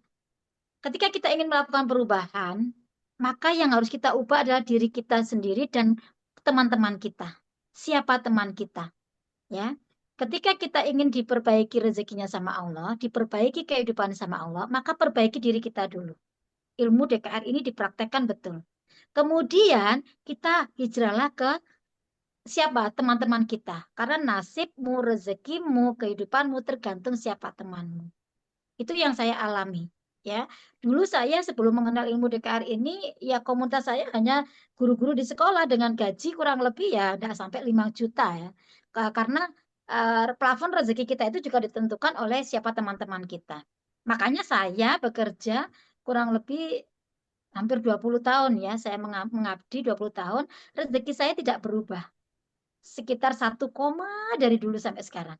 ketika kita ingin melakukan perubahan, maka yang harus kita ubah adalah diri kita sendiri dan teman-teman kita. Siapa teman kita? Ya. Ketika kita ingin diperbaiki rezekinya sama Allah, diperbaiki kehidupan sama Allah, maka perbaiki diri kita dulu. Ilmu DKR ini dipraktekkan betul. Kemudian kita hijrahlah ke siapa? Teman-teman kita. Karena nasibmu, rezekimu, kehidupanmu tergantung siapa temanmu. Itu yang saya alami. ya. Dulu saya sebelum mengenal ilmu DKR ini, ya komunitas saya hanya guru-guru di sekolah dengan gaji kurang lebih ya tidak sampai 5 juta ya. Karena plafon rezeki kita itu juga ditentukan oleh siapa teman-teman kita. Makanya saya bekerja kurang lebih hampir 20 tahun ya. Saya mengabdi 20 tahun, rezeki saya tidak berubah. Sekitar 1 koma dari dulu sampai sekarang.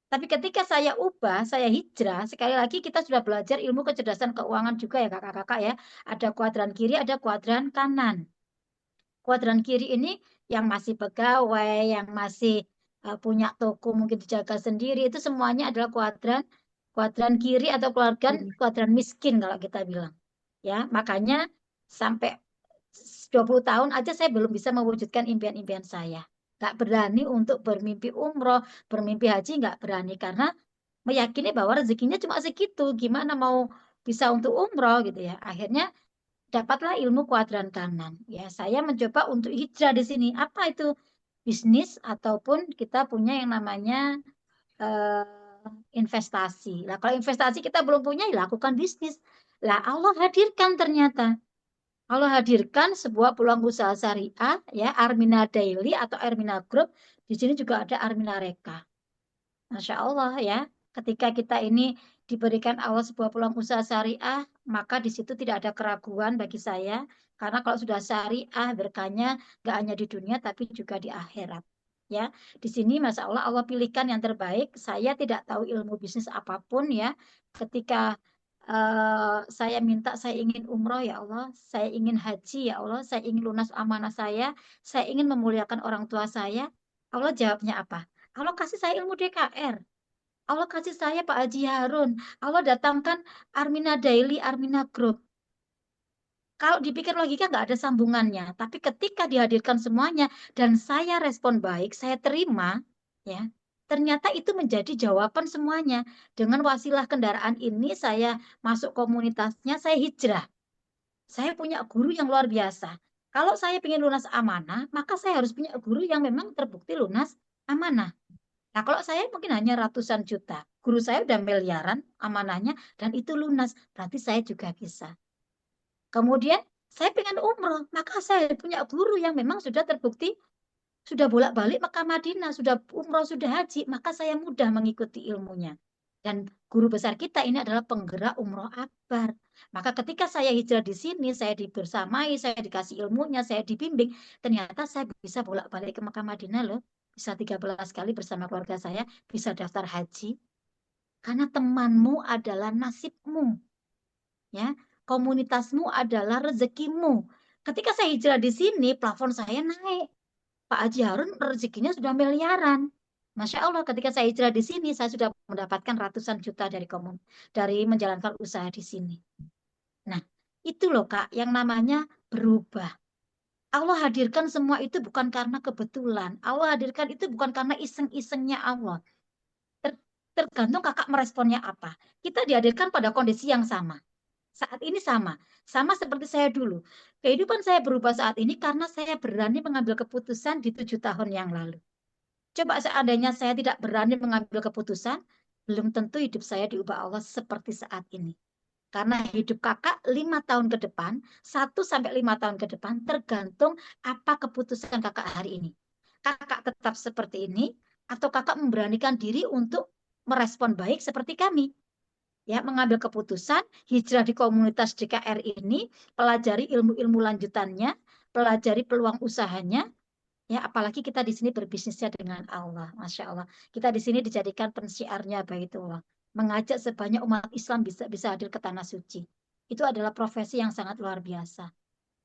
Tapi ketika saya ubah, saya hijrah, sekali lagi kita sudah belajar ilmu kecerdasan keuangan juga ya kakak-kakak ya. Ada kuadran kiri, ada kuadran kanan. Kuadran kiri ini yang masih pegawai, yang masih punya toko mungkin dijaga sendiri, itu semuanya adalah kuadran kiri atau kuadran miskin kalau kita bilang. Ya, makanya sampai 20 tahun aja saya belum bisa mewujudkan impian-impian saya. Nggak berani untuk bermimpi umroh, bermimpi haji nggak berani karena meyakini bahwa rezekinya cuma segitu. Gimana mau bisa untuk umroh gitu ya. Akhirnya dapatlah ilmu kuadran kanan. Ya, saya mencoba untuk hijrah di sini. Apa itu? Bisnis ataupun kita punya yang namanya investasi. Lah kalau investasi kita belum punya, ya lakukan bisnis. Lah Allah hadirkan ternyata. Allah hadirkan sebuah peluang usaha syariah, ya Armina Daily atau Armina Group. Di sini juga ada Armina Reka. Masya Allah ya. Ketika kita ini diberikan Allah sebuah peluang usaha syariah, maka di situ tidak ada keraguan bagi saya. Karena kalau sudah syariah, berkahnya nggak hanya di dunia, tapi juga di akhirat. Ya, di sini Masya Allah Allah pilihkan yang terbaik. Saya tidak tahu ilmu bisnis apapun ya. Ketika saya minta, saya ingin umroh ya Allah, saya ingin haji ya Allah, saya ingin lunas amanah saya ingin memuliakan orang tua saya. Allah jawabnya apa? Allah kasih saya ilmu DKR. Allah kasih saya Pak Haji Harun. Allah datangkan Armina Daily, Armina Group. Kalau dipikir logika nggak ada sambungannya. Tapi ketika dihadirkan semuanya dan saya respon baik, saya terima, ya, ternyata itu menjadi jawaban semuanya. Dengan wasilah kendaraan ini saya masuk komunitasnya, saya hijrah. Saya punya guru yang luar biasa. Kalau saya ingin lunas amanah, maka saya harus punya guru yang memang terbukti lunas amanah. Nah, kalau saya mungkin hanya ratusan juta, guru saya udah miliaran amanahnya dan itu lunas, berarti saya juga bisa. Kemudian saya pengen umroh, maka saya punya guru yang memang sudah terbukti, sudah bolak-balik Mekah Madinah, sudah umroh, sudah haji, maka saya mudah mengikuti ilmunya. Dan guru besar kita ini adalah penggerak umroh akbar. Maka ketika saya hijrah di sini, saya dibersamai, saya dikasih ilmunya, saya dibimbing, ternyata saya bisa bolak-balik ke Mekah Madinah loh. Bisa 13 kali bersama keluarga saya, bisa daftar haji. Karena temanmu adalah nasibmu. Ya, komunitasmu adalah rezekimu. Ketika saya hijrah di sini, plafon saya naik. Pak Haji Harun rezekinya sudah miliaran. Masya Allah, ketika saya hijrah di sini, saya sudah mendapatkan ratusan juta dari menjalankan usaha di sini. Nah, itu loh Kak, yang namanya berubah. Allah hadirkan semua itu bukan karena kebetulan. Allah hadirkan itu bukan karena iseng-isengnya Allah. Tergantung kakak meresponnya apa. Kita dihadirkan pada kondisi yang sama. Saat ini sama seperti saya dulu. Kehidupan saya berubah saat ini karena saya berani mengambil keputusan di 7 tahun yang lalu. Coba seandainya saya tidak berani mengambil keputusan, belum tentu hidup saya diubah Allah seperti saat ini. Karena hidup kakak 5 tahun ke depan, 1 sampai 5 tahun ke depan, tergantung apa keputusan kakak hari ini. Kakak tetap seperti ini, atau kakak memberanikan diri untuk merespon baik seperti kami. Ya, mengambil keputusan hijrah di komunitas DKR ini, pelajari ilmu-ilmu lanjutannya, pelajari peluang usahanya, ya apalagi kita di sini berbisnisnya dengan Allah, Masya Allah. Kita di sini dijadikan pensiarnya Baitullah, mengajak sebanyak umat Islam bisa hadir ke tanah suci. Itu adalah profesi yang sangat luar biasa.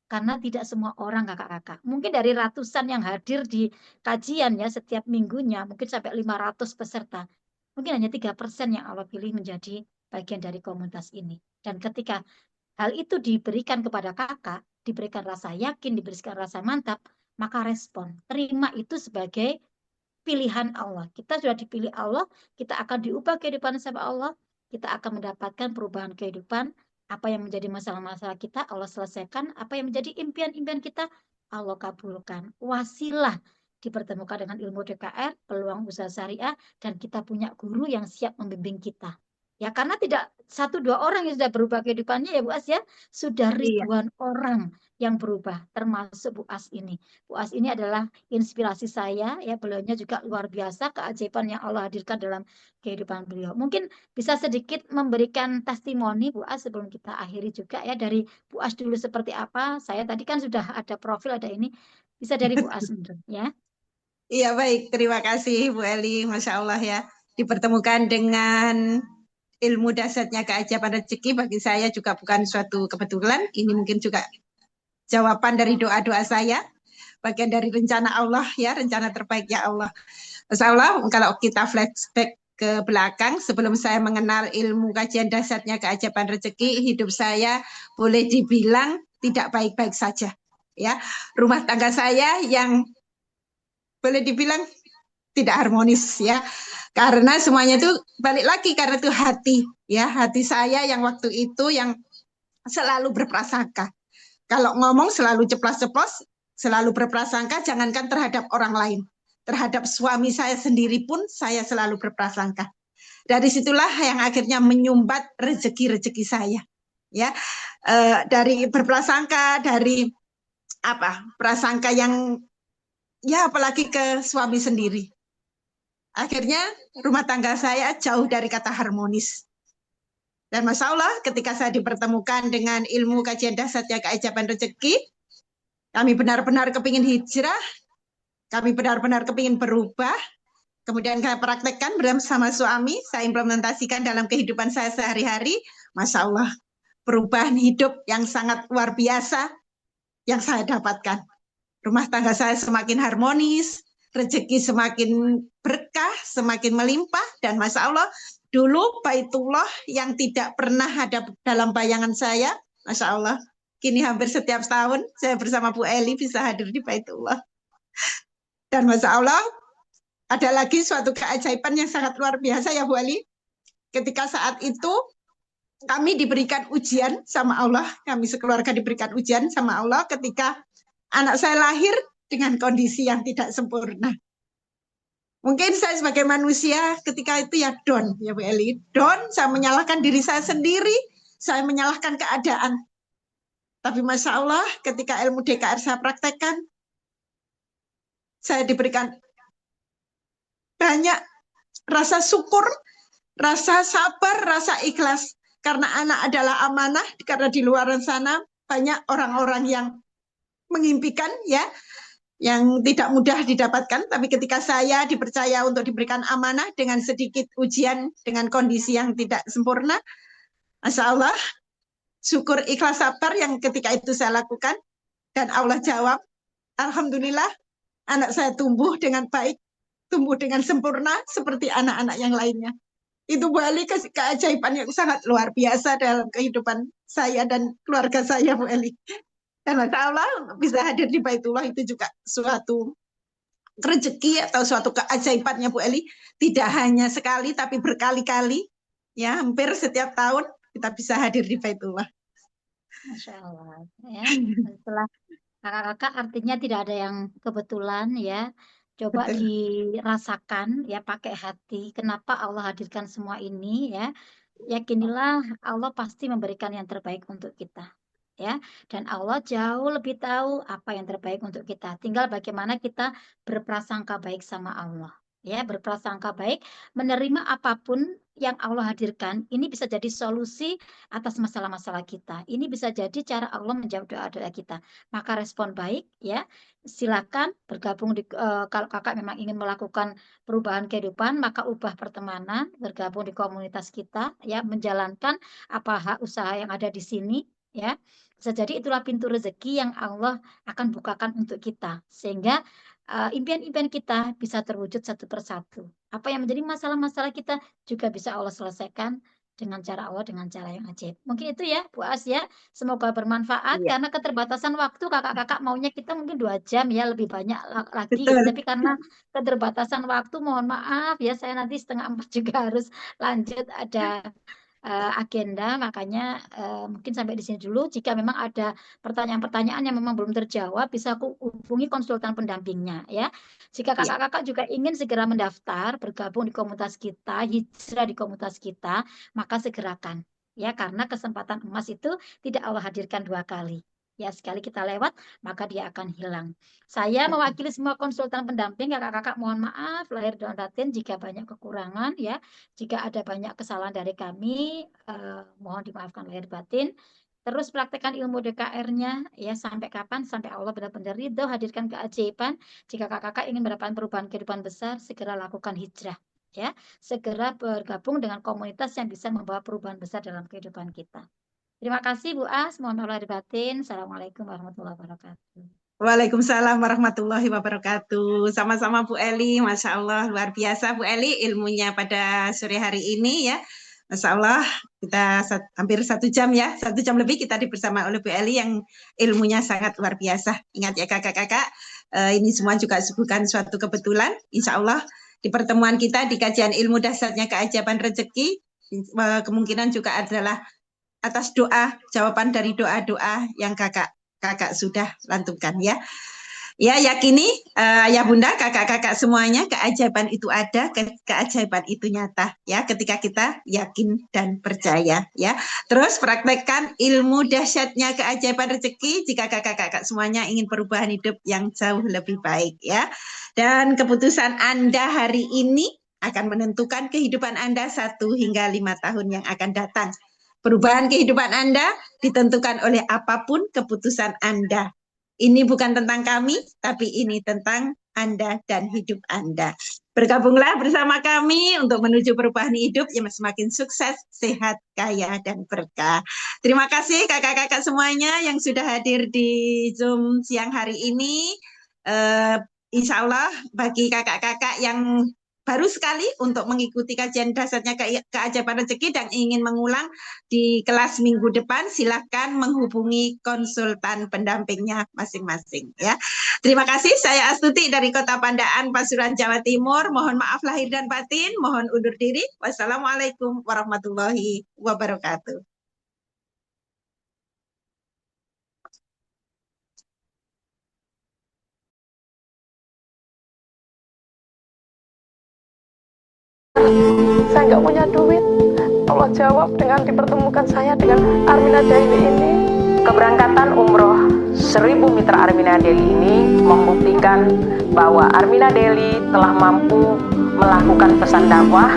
Karena tidak semua orang kakak-kakak, mungkin dari ratusan yang hadir di kajian ya setiap minggunya, mungkin sampai 500 peserta, mungkin hanya 3% yang Allah pilih menjadi bagian dari komunitas ini. Dan ketika hal itu diberikan kepada kakak, diberikan rasa yakin, diberikan rasa mantap, maka respon. Terima itu sebagai pilihan Allah. Kita sudah dipilih Allah, kita akan diubah kehidupan sama Allah, kita akan mendapatkan perubahan kehidupan, apa yang menjadi masalah-masalah kita, Allah selesaikan, apa yang menjadi impian-impian kita, Allah kabulkan. Wasilah dipertemukan dengan ilmu DKR, peluang usaha syariah, dan kita punya guru yang siap membimbing kita. Ya, karena tidak satu dua orang yang sudah berubah kehidupannya ya Bu As ya, sudah Iya. ribuan orang yang berubah, termasuk Bu As ini. Bu As ini adalah inspirasi saya ya, beliaunya juga luar biasa keajaiban yang Allah hadirkan dalam kehidupan beliau. Mungkin bisa sedikit memberikan testimoni Bu As sebelum kita akhiri juga ya, dari Bu As dulu seperti apa. Saya tadi kan sudah ada profil, ada ini, bisa dari Bu As dulu ya. Iya baik, terima kasih Bu Eli, Masya Allah ya. Dipertemukan dengan ilmu dasarnya keajaiban rezeki bagi saya juga bukan suatu kebetulan. Ini mungkin juga jawaban dari doa-doa saya, bagian dari rencana Allah ya, rencana terbaik ya Allah. Masya Allah, kalau kita flashback ke belakang, sebelum saya mengenal ilmu kajian dasarnya keajaiban rezeki, hidup saya boleh dibilang tidak baik-baik saja. Ya, rumah tangga saya yang boleh dibilang tidak harmonis ya, karena semuanya itu balik lagi karena itu hati ya, hati saya yang waktu itu yang selalu berprasangka. Kalau ngomong selalu ceplas-ceplos, selalu berprasangka, jangankan terhadap orang lain, terhadap suami saya sendiri pun saya selalu berprasangka. Dari situlah yang akhirnya menyumbat rezeki-rezeki saya ya, dari berprasangka, dari prasangka yang ya apalagi ke suami sendiri. Akhirnya rumah tangga saya jauh dari kata harmonis. Dan Masya Allah ketika saya dipertemukan dengan ilmu kajian dasarnya keajaiban rezeki, kami benar-benar kepingin hijrah, kami benar-benar kepingin berubah, kemudian saya praktekkan bersama suami, saya implementasikan dalam kehidupan saya sehari-hari. Masya Allah, perubahan hidup yang sangat luar biasa yang saya dapatkan. Rumah tangga saya semakin harmonis, rezeki semakin berkah, semakin melimpah, dan Masya Allah, dulu Baitullah yang tidak pernah ada dalam bayangan saya, Masya Allah, kini hampir setiap tahun saya bersama Bu Eli bisa hadir di Baitullah. Dan Masya Allah, ada lagi suatu keajaiban yang sangat luar biasa ya Bu Eli. Ketika saat itu kami diberikan ujian sama Allah, kami sekeluarga diberikan ujian sama Allah ketika anak saya lahir dengan kondisi yang tidak sempurna. Mungkin saya sebagai manusia ketika itu ya down, ya Bu Eli. Down, saya menyalahkan diri saya sendiri, saya menyalahkan keadaan. Tapi Masya Allah ketika ilmu DKR saya praktekkan, saya diberikan banyak rasa syukur, rasa sabar, rasa ikhlas. Karena anak adalah amanah, karena di luar sana banyak orang-orang yang mengimpikan ya, yang tidak mudah didapatkan, tapi ketika saya dipercaya untuk diberikan amanah dengan sedikit ujian, dengan kondisi yang tidak sempurna, Masya Allah, syukur ikhlas sabar yang ketika itu saya lakukan, dan Allah jawab, Alhamdulillah, anak saya tumbuh dengan baik, tumbuh dengan sempurna, seperti anak-anak yang lainnya. Itu Bu Eli keajaiban yang sangat luar biasa dalam kehidupan saya dan keluarga saya, Bu Eli. Dan Masya Allah bisa hadir di Baitullah itu juga suatu rezeki atau suatu keajaibannya Bu Eli. Tidak hanya sekali tapi berkali-kali, ya hampir setiap tahun kita bisa hadir di Baitullah. Masya Allah ya. Setelah kakak-kakak artinya tidak ada yang kebetulan ya. Coba Betul. dirasakan ya, pakai hati. Kenapa Allah hadirkan semua ini ya? Yakinilah Allah pasti memberikan yang terbaik untuk kita. Ya, dan Allah jauh lebih tahu apa yang terbaik untuk kita. Tinggal bagaimana kita berprasangka baik sama Allah. Ya, berprasangka baik, menerima apapun yang Allah hadirkan. Ini bisa jadi solusi atas masalah-masalah kita. Ini bisa jadi cara Allah menjawab doa-doa kita. Maka respon baik ya. Silakan bergabung kalau kakak memang ingin melakukan perubahan kehidupan, maka ubah pertemanan, bergabung di komunitas kita ya, menjalankan apa hak usaha yang ada di sini ya. Bisa jadi itulah pintu rezeki yang Allah akan bukakan untuk kita, sehingga impian-impian kita bisa terwujud satu persatu. Apa yang menjadi masalah-masalah kita juga bisa Allah selesaikan dengan cara Allah, dengan cara yang ajaib. Mungkin itu ya Bu As ya, semoga bermanfaat. Karena keterbatasan waktu, kakak-kakak maunya kita mungkin 2 jam ya, lebih banyak lagi gitu. Tapi karena keterbatasan waktu, mohon maaf ya, saya nanti 3:30 juga harus lanjut, ada agenda, makanya mungkin sampai di sini dulu. Jika memang ada pertanyaan-pertanyaan yang memang belum terjawab, bisa aku hubungi konsultan pendampingnya ya. Jika kakak-kakak juga ingin segera mendaftar, bergabung di komunitas kita, hijrah di komunitas kita, maka segerakan ya, karena kesempatan emas itu tidak Allah hadirkan 2 kali. Ya, sekali kita lewat, maka dia akan hilang. Saya mewakili semua konsultan pendamping, kakak-kakak mohon maaf lahir dan batin jika banyak kekurangan ya. Jika ada banyak kesalahan dari kami, mohon dimaafkan lahir batin. Terus praktekkan ilmu DKR-nya ya, sampai kapan? Sampai Allah benar-benar ridho, hadirkan keajaiban. Jika kakak-kakak ingin mendapatkan perubahan kehidupan besar, segera lakukan hijrah ya. Segera bergabung dengan komunitas yang bisa membawa perubahan besar dalam kehidupan kita. Terima kasih Bu As, mohon maaf lahir batin. Assalamualaikum warahmatullahi wabarakatuh. Waalaikumsalam warahmatullahi wabarakatuh. Sama-sama Bu Eli, Masya Allah luar biasa Bu Eli ilmunya pada sore hari ini ya. Masya Allah kita hampir 1 jam ya, 1 jam lebih kita bersama oleh Bu Eli yang ilmunya sangat luar biasa. Ingat ya kakak-kakak, ini semua juga bukan suatu kebetulan. Insya Allah di pertemuan kita di kajian ilmu dasarnya keajaiban rezeki, kemungkinan juga adalah atas doa, jawaban dari doa-doa yang kakak sudah lantunkan ya. Ya, yakini ya Bunda, kakak-kakak semuanya, keajaiban itu ada, keajaiban itu nyata ya, ketika kita yakin dan percaya ya. Terus praktekkan ilmu dahsyatnya keajaiban rezeki jika kakak-kakak semuanya ingin perubahan hidup yang jauh lebih baik ya. Dan keputusan Anda hari ini akan menentukan kehidupan Anda 1 hingga 5 tahun yang akan datang. Perubahan kehidupan Anda ditentukan oleh apapun keputusan Anda. Ini bukan tentang kami, tapi ini tentang Anda dan hidup Anda. Bergabunglah bersama kami untuk menuju perubahan hidup yang semakin sukses, sehat, kaya, dan berkah. Terima kasih kakak-kakak semuanya yang sudah hadir di Zoom siang hari ini. Insya Allah bagi kakak-kakak yang baru sekali untuk mengikuti kajian dasarnya keajaiban rezeki dan ingin mengulang di kelas minggu depan, silakan menghubungi konsultan pendampingnya masing-masing ya. Terima kasih, saya Astuti dari Kota Pandaan, Pasuruan, Jawa Timur. Mohon maaf lahir dan batin, mohon undur diri. Wassalamualaikum warahmatullahi wabarakatuh. Saya nggak punya duit. Allah jawab dengan dipertemukan saya dengan Armina Daily ini. Keberangkatan umroh 1000 mitra Armina Daily ini membuktikan bahwa Armina Daily telah mampu melakukan pesan dakwah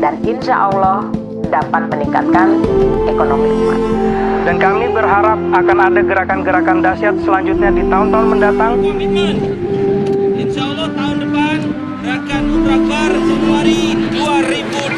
dan insya Allah dapat meningkatkan ekonomi umat. Dan kami berharap akan ada gerakan-gerakan dahsyat selanjutnya di tahun-tahun mendatang. Insya Allah tahun depan gerakan Umrah Akbar Januari 2024.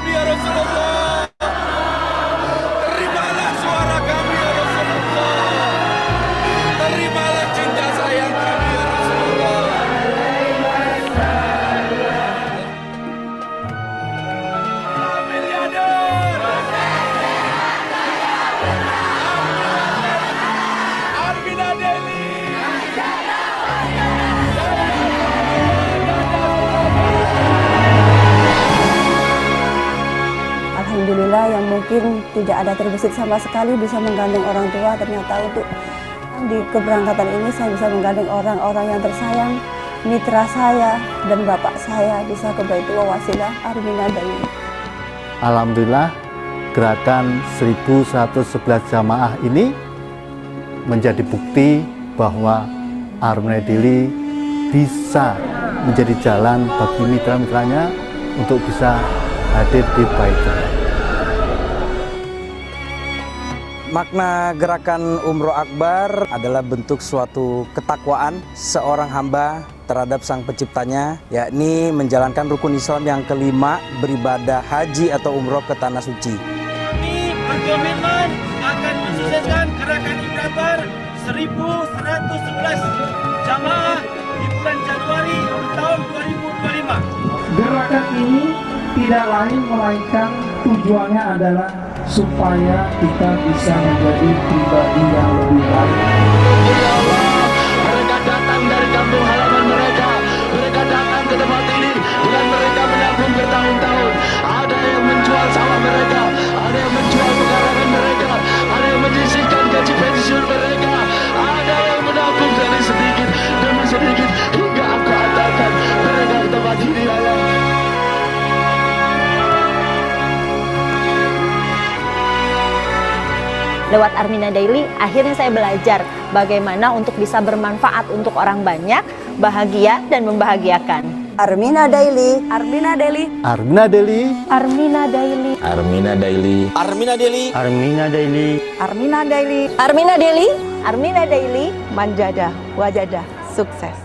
Ya Rasulullah, terimalah suara kami ya Rasulullah, terimalah cinta sayang kami ya Rasulullah. Miliarder Armina Daily. Alhamdulillah yang mungkin tidak ada terbesit sama sekali bisa menggandeng orang tua, ternyata untuk di keberangkatan ini saya bisa menggandeng orang-orang yang tersayang, mitra saya dan bapak saya bisa ke Baitullah Wasilah Armina Daily. Alhamdulillah gerakan 1111 jamaah ini menjadi bukti bahwa Armina Daily bisa menjadi jalan bagi mitra-mitranya untuk bisa hadir di Baitullah. Makna gerakan Umroh Akbar adalah bentuk suatu ketakwaan seorang hamba terhadap Sang Penciptanya, yakni menjalankan rukun Islam yang kelima, beribadah haji atau umroh ke Tanah Suci. Kami berkomitmen akan mensukseskan gerakan Umroh Akbar 1111 jamaah di bulan Januari tahun 2025. Gerakan ini tidak lain melainkan tujuannya adalah supaya kita bisa menjadi pribadi yang lebih baik. Ya Allah, mereka datang dari kampung halaman mereka. Mereka datang ke tempat ini dengan mereka menabung bertahun-tahun. Ada yang menjual sawah mereka, ada yang menjual pekarangan mereka, ada yang menyisihkan gaji pensiun mereka, ada yang menabung dari sedikit demi sedikit hingga Engkau antarkan mereka ke tempat ini, ya Allah. Lewat Armina Daily, akhirnya saya belajar bagaimana untuk bisa bermanfaat untuk orang banyak, bahagia dan membahagiakan. Armina Daily, Armina Daily, Armina Daily, Armina Daily, Armina Daily, Armina Daily, Armina Daily, Armina Daily, Armina Daily, Armina Daily, manjada, wajadah, sukses.